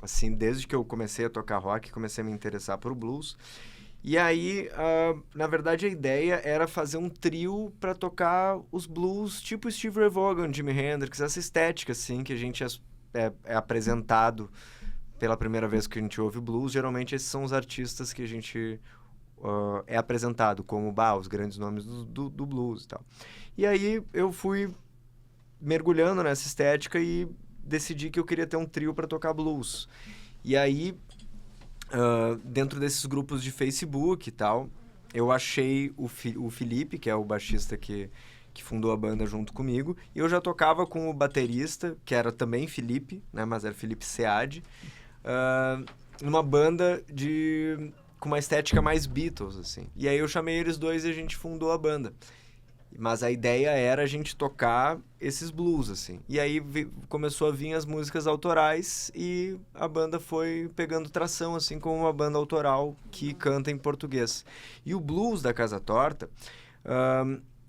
Assim, desde que eu comecei a tocar rock, comecei a me interessar por blues. E aí, na verdade, a ideia era fazer um trio para tocar os blues tipo Steve Ray Vaughan, Jimi Hendrix, essa estética, assim, que a gente é apresentado pela primeira vez que a gente ouve blues. Geralmente, esses são os artistas que a gente é apresentado como os grandes nomes do blues e tal. E aí, eu fui mergulhando nessa estética e decidi que eu queria ter um trio para tocar blues. E aí, dentro desses grupos de Facebook e tal, eu achei o Felipe, que é o baixista que fundou a banda junto comigo, e eu já tocava com o baterista, que era também Felipe, né, mas era Felipe Seade, numa banda com uma estética mais Beatles, assim. E aí eu chamei eles dois e a gente fundou a banda. Mas a ideia era a gente tocar esses blues, assim. E aí começou a vir as músicas autorais e a banda foi pegando tração, assim, como uma banda autoral que canta em português. E o blues da Casa Torta,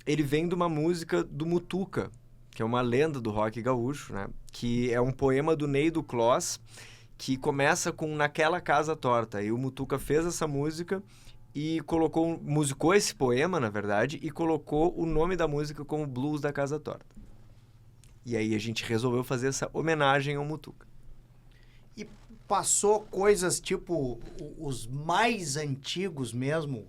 ele vem de uma música do Mutuca, que é uma lenda do rock gaúcho, né? Que é um poema do Ney do Clos, que começa com Naquela Casa Torta. E o Mutuca fez essa música e musicou esse poema, na verdade, e colocou o nome da música como Blues da Casa Torta. E aí a gente resolveu fazer essa homenagem ao Mutuca. E passou coisas tipo os mais antigos mesmo,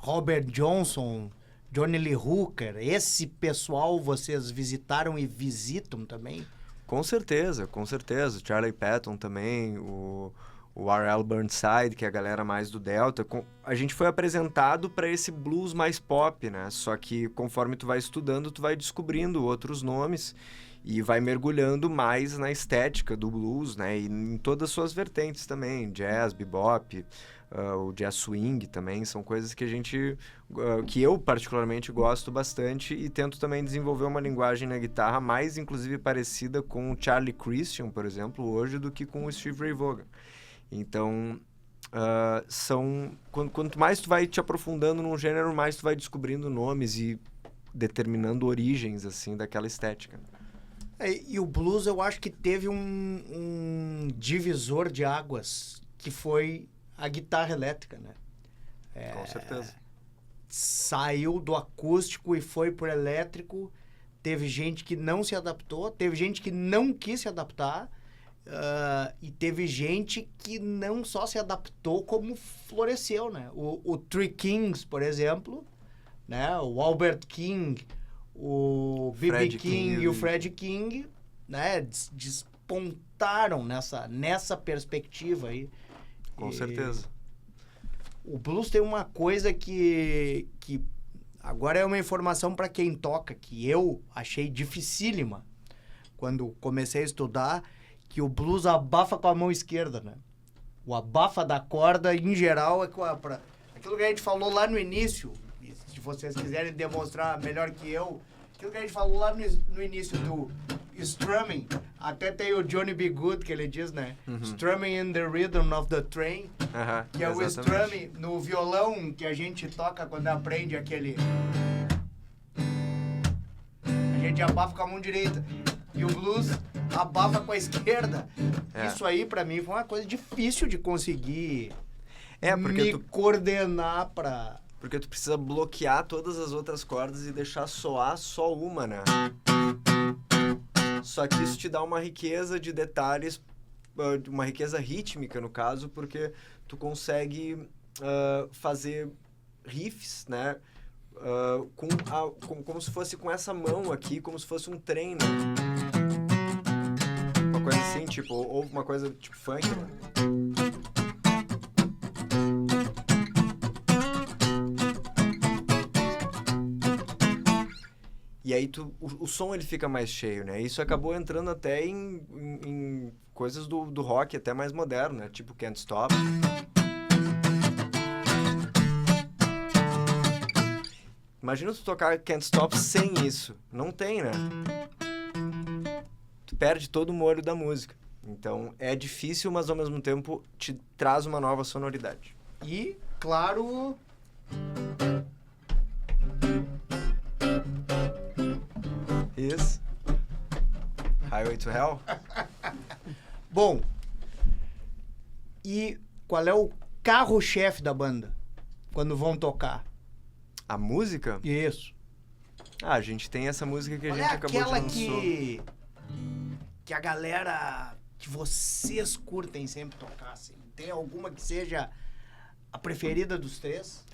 Robert Johnson, Johnny Lee Hooker, esse pessoal vocês visitaram e visitam também? Com certeza. Charlie Patton também, o R.L. Burnside, que é a galera mais do Delta. A gente foi apresentado para esse blues mais pop, né? Só que conforme tu vai estudando, tu vai descobrindo outros nomes e vai mergulhando mais na estética do blues, né? E em todas as suas vertentes também, jazz, bebop, o jazz swing também, são coisas que que eu particularmente gosto bastante e tento também desenvolver uma linguagem na guitarra mais, inclusive, parecida com o Charlie Christian, por exemplo, hoje, do que com o Steve Ray Vaughan. Então, quanto mais tu vai te aprofundando num gênero, mais tu vai descobrindo nomes e determinando origens, assim, daquela estética. E o blues, eu acho que teve um divisor de águas, que foi a guitarra elétrica, né? Com certeza. Saiu do acústico e foi pro elétrico. Teve gente que não se adaptou, teve gente que não quis se adaptar, e teve gente que não só se adaptou, como floresceu, né? O Three Kings, por exemplo, né? O Albert King, o B.B. King e o Fred King, né? Despontaram nessa perspectiva aí. Com certeza. O blues tem uma coisa que agora é uma informação para quem toca, que eu achei dificílima quando comecei a estudar, que o blues abafa com a mão esquerda, né? O abafa da corda, em geral, é aquilo que a gente falou lá no início, e se vocês quiserem demonstrar melhor que eu, aquilo que a gente falou lá no início do strumming, até tem o Johnny B. Good, que ele diz, né? Strumming in the rhythm of the train, que é o strumming no violão que a gente toca quando aprende aquele... A gente abafa com a mão direita. E o blues abafa com a esquerda. Isso aí, pra mim, foi uma coisa difícil de conseguir coordenar pra... Porque tu precisa bloquear todas as outras cordas e deixar soar só uma, né? Só que isso te dá uma riqueza de detalhes, uma riqueza rítmica, no caso, porque tu consegue fazer riffs, né? Como se fosse com essa mão aqui, como se fosse um trem, né? Uma coisa assim, tipo, ou uma coisa tipo funk, né? E aí o som ele fica mais cheio, né? Isso acabou entrando até em coisas do rock até mais moderno, né? Tipo Can't Stop. Imagina tu tocar Can't Stop sem isso. Não tem, né? Tu perde todo o molho da música. Então é difícil, mas ao mesmo tempo te traz uma nova sonoridade. E, claro... Isso. Highway to Hell. Bom, e qual é o carro-chefe da banda? Quando vão tocar? A música? Isso. Ah, a gente tem essa música que a Qual gente é acabou de aquela lançar. que a galera, que vocês curtem sempre tocar, assim? Tem alguma que seja a preferida dos três?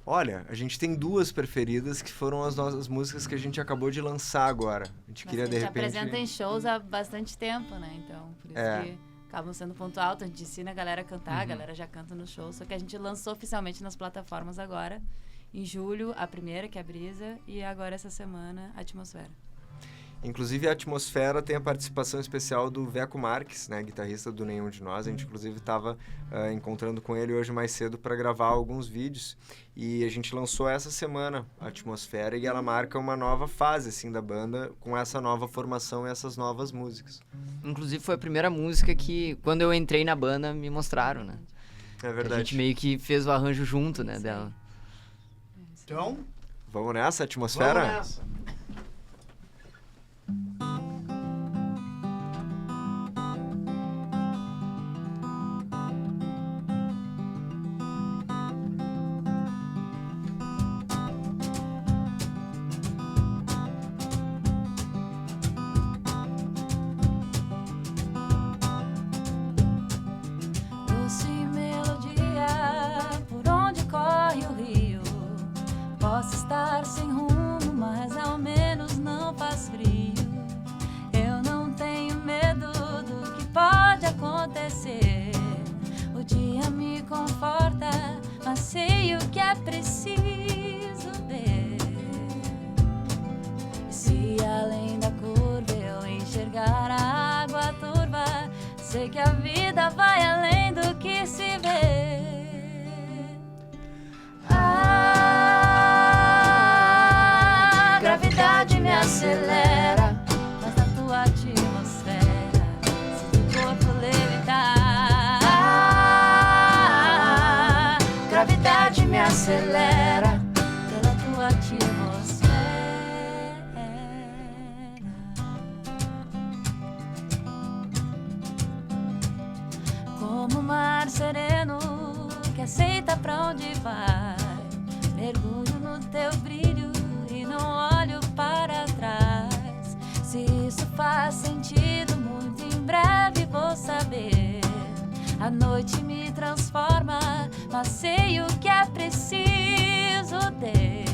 Olha, a gente tem duas preferidas que foram as nossas músicas que a gente acabou de lançar agora. A gente queria, Mas de a gente repente... apresenta em shows há bastante tempo, né? Então, por isso que acabam sendo ponto alto. A gente ensina a galera a cantar, a galera já canta no show. Só que a gente lançou oficialmente nas plataformas agora. Em julho, a primeira, que é a Brisa. E agora, essa semana, a Atmosfera. Inclusive, a Atmosfera tem a participação especial do Veco Marques, né, guitarrista do Nenhum de Nós. A gente, inclusive, estava encontrando com ele hoje mais cedo para gravar alguns vídeos. E a gente lançou essa semana a Atmosfera e ela marca uma nova fase, assim, da banda, com essa nova formação e essas novas músicas. Inclusive, foi a primeira música que, quando eu entrei na banda, me mostraram, né? É verdade. A gente meio que fez o arranjo junto, né, dela. Então, Vamos nessa, Atmosfera? vamos nessa. Doce melodia, por onde corre o rio. Posso estar sem rumo, mas ao menos não faz frio. Eu não tenho medo do que pode acontecer. O dia me conforta, mas sei o que é preciso ver. E se além da curva eu enxergar a água turva, sei que a vida vai além do que se vê. A gravidade me acelera, mas na tua atmosfera sinto o corpo levitar. A gravidade me acelera pela tua atmosfera. Como o mar sereno que aceita pra onde vai. Mergulho no teu brilho e não olho para trás. Se isso faz sentido, muito em breve vou saber. A noite me transforma, mas sei o que é preciso ter.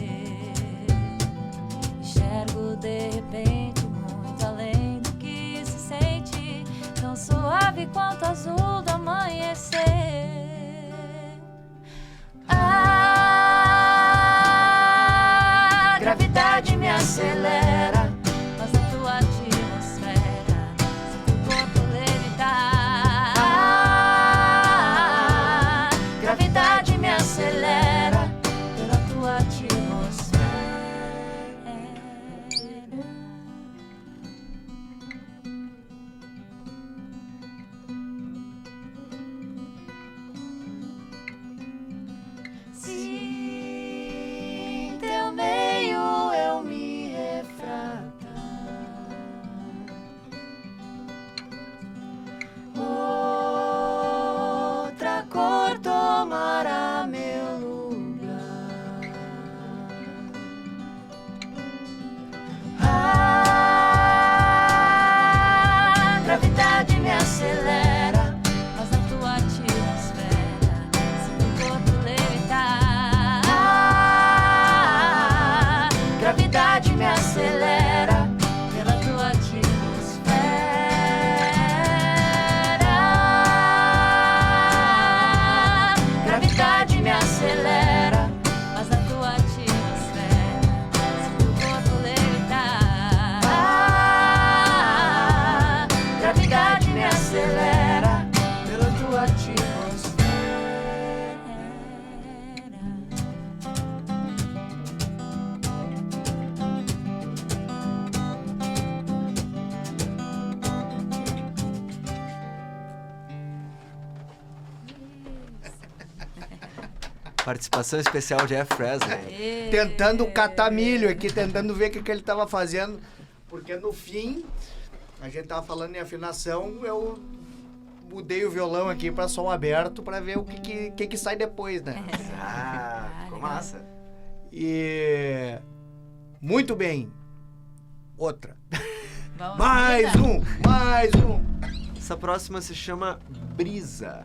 Enxergo de repente muito além do que se sente, tão suave quanto o azul do amanhecer. A gravidade me acelera, mas na tua atmosfera sinto o corpo levitar. A gravidade me acelera pela tua atmosfera. Participação especial de Jeff Presley. Aê. Tentando catar milho aqui, tentando ver o que ele tava fazendo. Porque no fim, a gente tava falando em afinação, eu mudei o violão aqui pra som aberto pra ver o que sai depois, né? Ficou massa. E... Muito bem. Outra. Vamos Mais vida. mais um. Essa próxima se chama Brisa.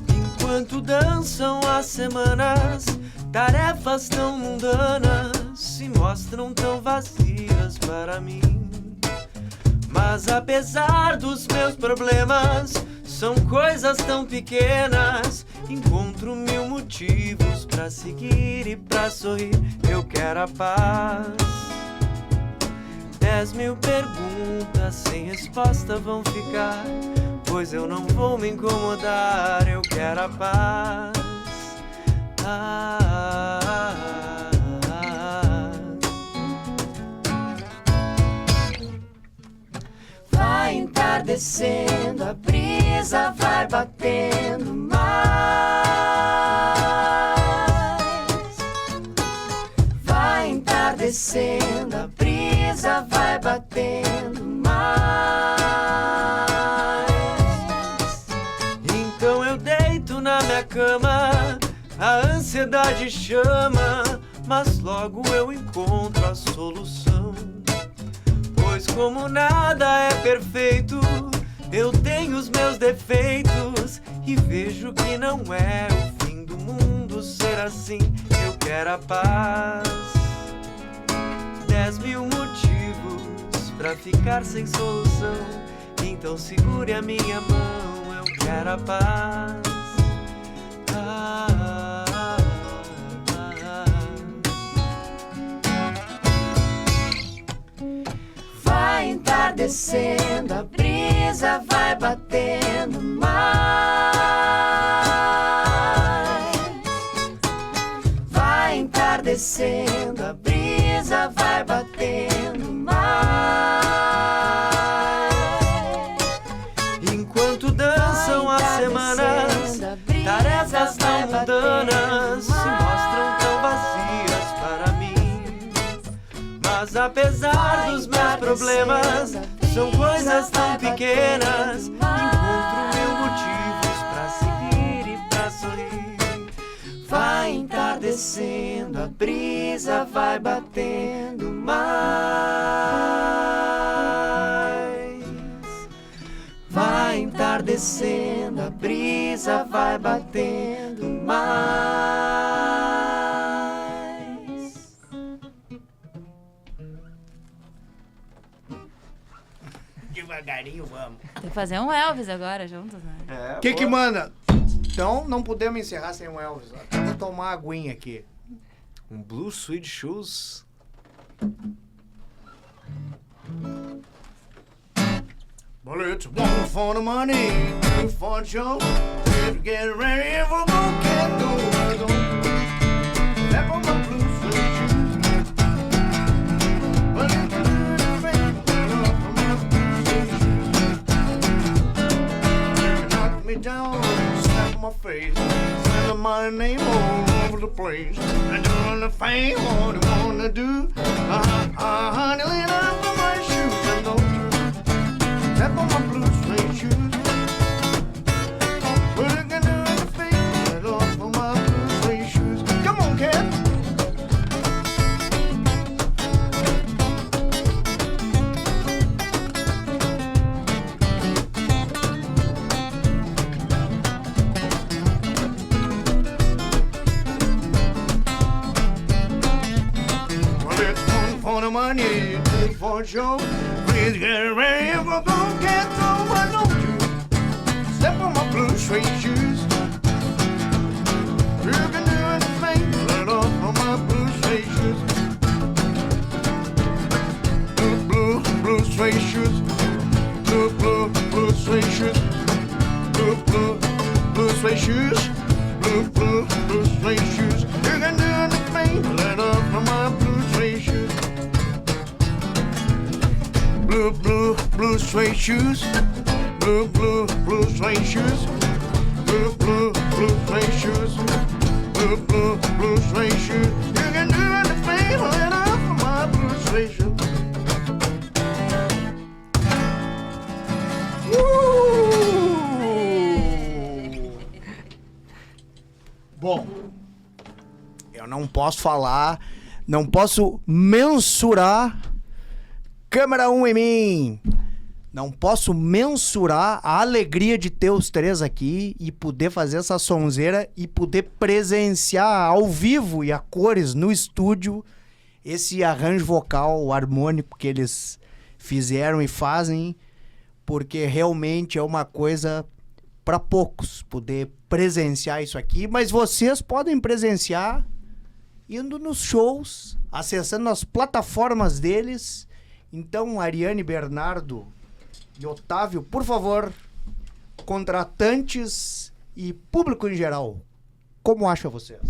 Enquanto dançam as semanas, tarefas tão mundanas se mostram tão vazias para mim. Mas apesar dos meus problemas, são coisas tão pequenas. Encontro 1000 motivos pra seguir e pra sorrir. Eu quero a paz. 10.000 perguntas sem resposta vão ficar, pois eu não vou me incomodar. Eu quero a paz. Vai entardecendo, a brisa vai batendo mais. Vai entardecendo, a brisa vai batendo mais. Então eu deito na minha cama, a ansiedade chama, mas logo eu encontro a solução. Pois como nada é perfeito, eu tenho os meus defeitos e vejo que não é o fim do mundo ser assim. Eu quero a paz. 10.000 motivos pra ficar sem solução, então segure a minha mão. Eu quero a paz. Vai entardecendo, a brisa vai batendo mais. Vai entardecendo, a brisa vai batendo mais. Enquanto dançam as semanas, tarefas tão mundanas se mostram tão vazias para mim. Mas apesar dos meus problemas, são coisas tão pequenas. Encontro 1000 motivos pra seguir e pra sorrir. Vai entardecendo, a brisa vai batendo mais. Vai entardecendo, a brisa vai batendo mais. Devagarinho vamos. Tem que fazer um Elvis agora juntos, né? O que manda? Então, não podemos encerrar sem o Elvis. Até vou tomar uma aguinha aqui. Um Blue Suede Shoes. Well, it's one for the money, two for the show. Get ready if we're gonna get going. Step on my blue suede shoes. Well, it's a little thing off of my blue suede shoes. You knock me down, slap on my face, send my name all over the place. And doing the thing what you wanna do. Honey, lean up on my shoes and don't you step on my blue suede shoes. We're gonna do anything, get off of my blue suede shoes. Come on, cat. Well, it's one for the money, two for the show. Please get ready if we're gonna get through. Why don't you step on my blue suede shoes? You can do anything, let off on my blue suede shoes. Blue suede shoes. Blue suede shoes. Blue blue, blue suede shoes. Blue, blue, blue suede shoes. You can do anything but let off from my blue suede shoes. Blue, blue, blue suede shoes. Blue, blue, blue suede shoes. Blue, blue, blue suede shoes. Blue, blue, blue suede shoes. You can do anything but let off from my blue suede shoes. Bom, eu não posso falar, não posso mensurar, câmera 1 em mim, não posso mensurar a alegria de ter os três aqui e poder fazer essa sonzeira e poder presenciar ao vivo e a cores no estúdio esse arranjo vocal harmônico que eles fizeram e fazem, porque realmente é uma coisa para poucos poder presenciar isso aqui, mas vocês podem presenciar indo nos shows, acessando as plataformas deles. Então, Ariane, Bernardo e Otávio, por favor, contratantes e público em geral, como acham vocês?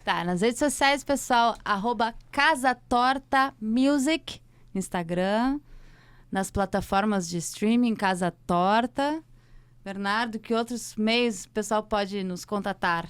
Tá, nas redes sociais, pessoal, @CasaTortaMusic, Instagram, nas plataformas de streaming Casa Torta. Bernardo, que outros meios o pessoal pode nos contatar?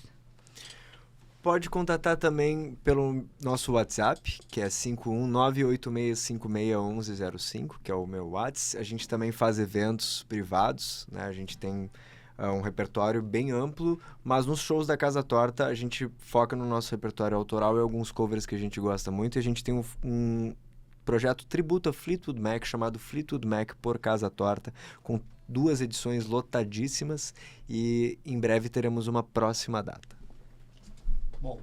Pode contatar também pelo nosso WhatsApp, que é 51986561105, que é o meu WhatsApp. A gente também faz eventos privados, né? A gente tem um repertório bem amplo, mas nos shows da Casa Torta a gente foca no nosso repertório autoral e alguns covers que a gente gosta muito. E a gente tem um projeto tributo a Fleetwood Mac, chamado Fleetwood Mac por Casa Torta, com 2 edições lotadíssimas, e em breve teremos uma próxima data. Bom,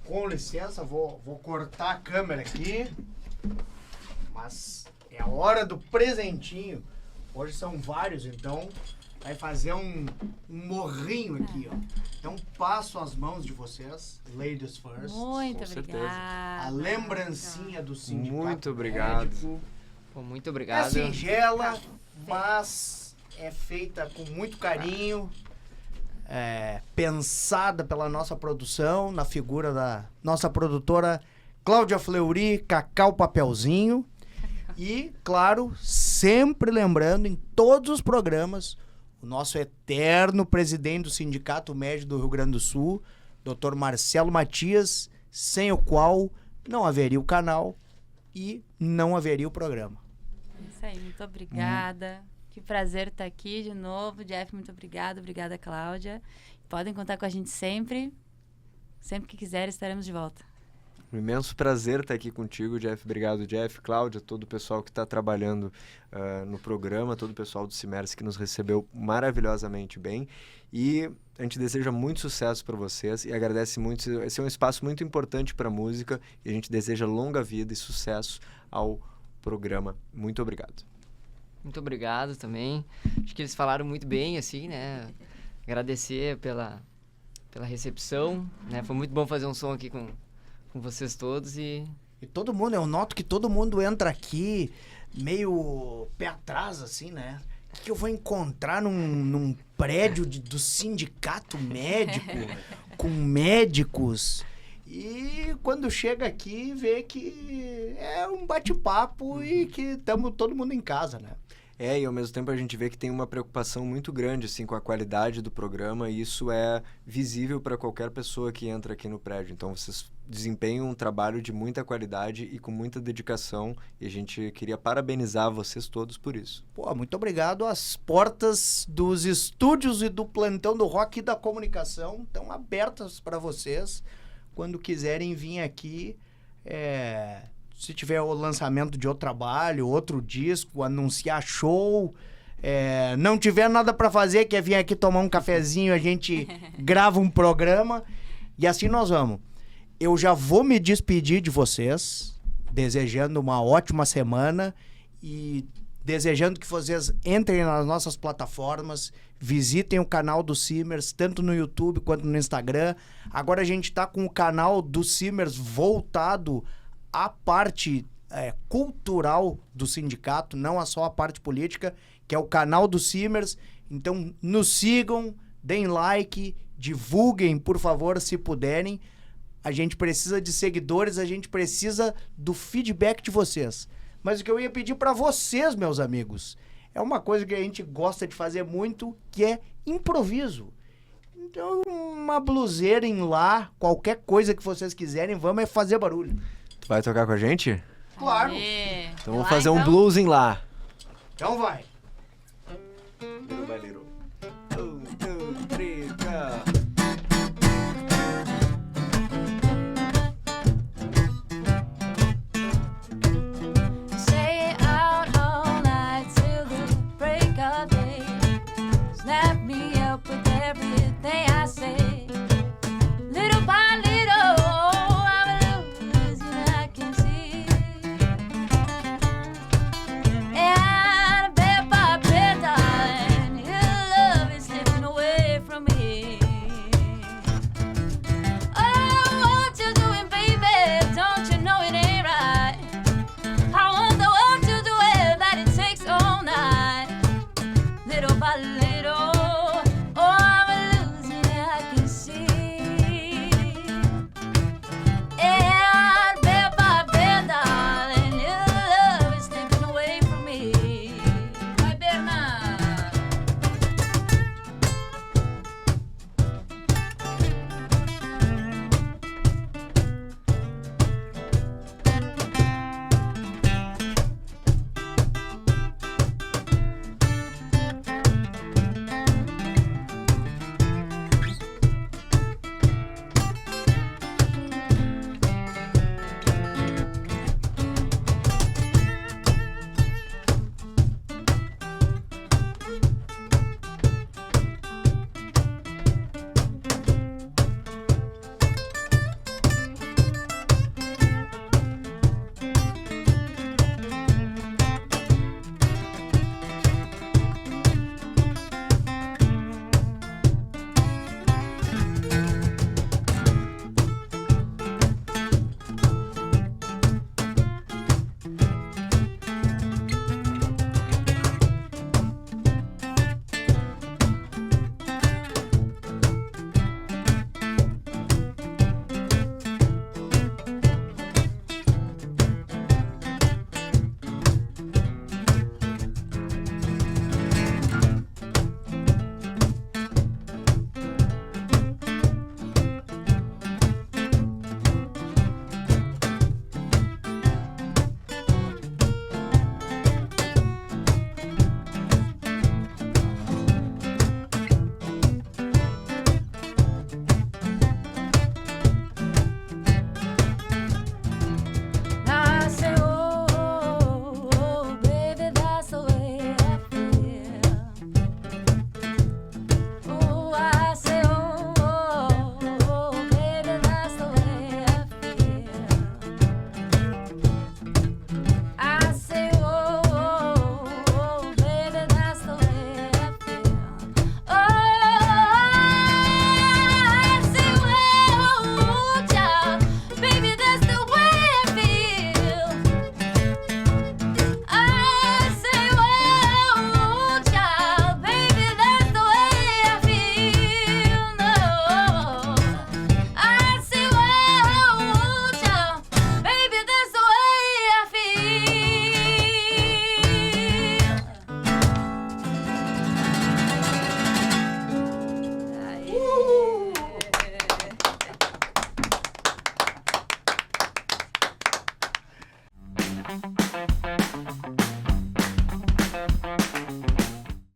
com licença, vou cortar a câmera aqui, mas é a hora do presentinho. Hoje são vários, então vai fazer um morrinho aqui, ó. Então passo as mãos de vocês, ladies first. Muito Com certeza. obrigada. A lembrancinha do sindicato Muito obrigado. médico. Pô, muito É obrigado. singela, mas é feita com muito carinho, pensada pela nossa produção, na figura da nossa produtora Cláudia Fleury, Cacau Papelzinho. E, claro, sempre lembrando em todos os programas, o nosso eterno presidente do Sindicato Médico do Rio Grande do Sul, Dr. Marcelo Matias, sem o qual não haveria o canal e não haveria o programa. Isso aí, muito obrigada. Que prazer estar aqui de novo. Jeff, muito obrigada. Obrigada, Cláudia. Podem contar com a gente sempre. Sempre que quiser, estaremos de volta. Um imenso prazer estar aqui contigo, Jeff. Obrigado, Jeff, Cláudia, todo o pessoal que está trabalhando no programa, todo o pessoal do Cimerse que nos recebeu maravilhosamente bem. E a gente deseja muito sucesso para vocês e agradece muito. Esse é um espaço muito importante para a música e a gente deseja longa vida e sucesso ao programa. Muito obrigado. Muito obrigado também. Acho que eles falaram muito bem, assim, né? Agradecer pela recepção, né? Foi muito bom fazer um som aqui com vocês todos e todo mundo, eu noto que todo mundo entra aqui meio pé atrás, assim, né? O que eu vou encontrar num prédio do sindicato médico, com médicos? E quando chega aqui, vê que é um bate-papo e que estamos todo mundo em casa, né? E ao mesmo tempo a gente vê que tem uma preocupação muito grande assim, com a qualidade do programa e isso é visível para qualquer pessoa que entra aqui no prédio. Então vocês desempenham um trabalho de muita qualidade e com muita dedicação e a gente queria parabenizar vocês todos por isso. Pô, muito obrigado. As portas dos estúdios e do plantão do rock e da comunicação estão abertas para vocês quando quiserem vir aqui. Se tiver o lançamento de outro trabalho, outro disco, anunciar show, não tiver nada para fazer, quer vir aqui tomar um cafezinho, a gente grava um programa e assim nós vamos. Eu já vou me despedir de vocês, desejando uma ótima semana e desejando que vocês entrem nas nossas plataformas, visitem o canal do Cimerse, tanto no YouTube quanto no Instagram. Agora a gente tá com o canal do Cimerse voltado a parte cultural do sindicato, não só a parte política, que é o canal do Simers. Então, nos sigam, deem like, divulguem, por favor, se puderem. A gente precisa de seguidores, a gente precisa do feedback de vocês. Mas o que eu ia pedir para vocês, meus amigos, é uma coisa que a gente gosta de fazer muito, que é improviso. Então, uma bluseira em lá, qualquer coisa que vocês quiserem, vamos é fazer barulho. Tu vai tocar com a gente? Claro. Aê. Então vamos Lá, fazer um então? blues em lá. Então vai.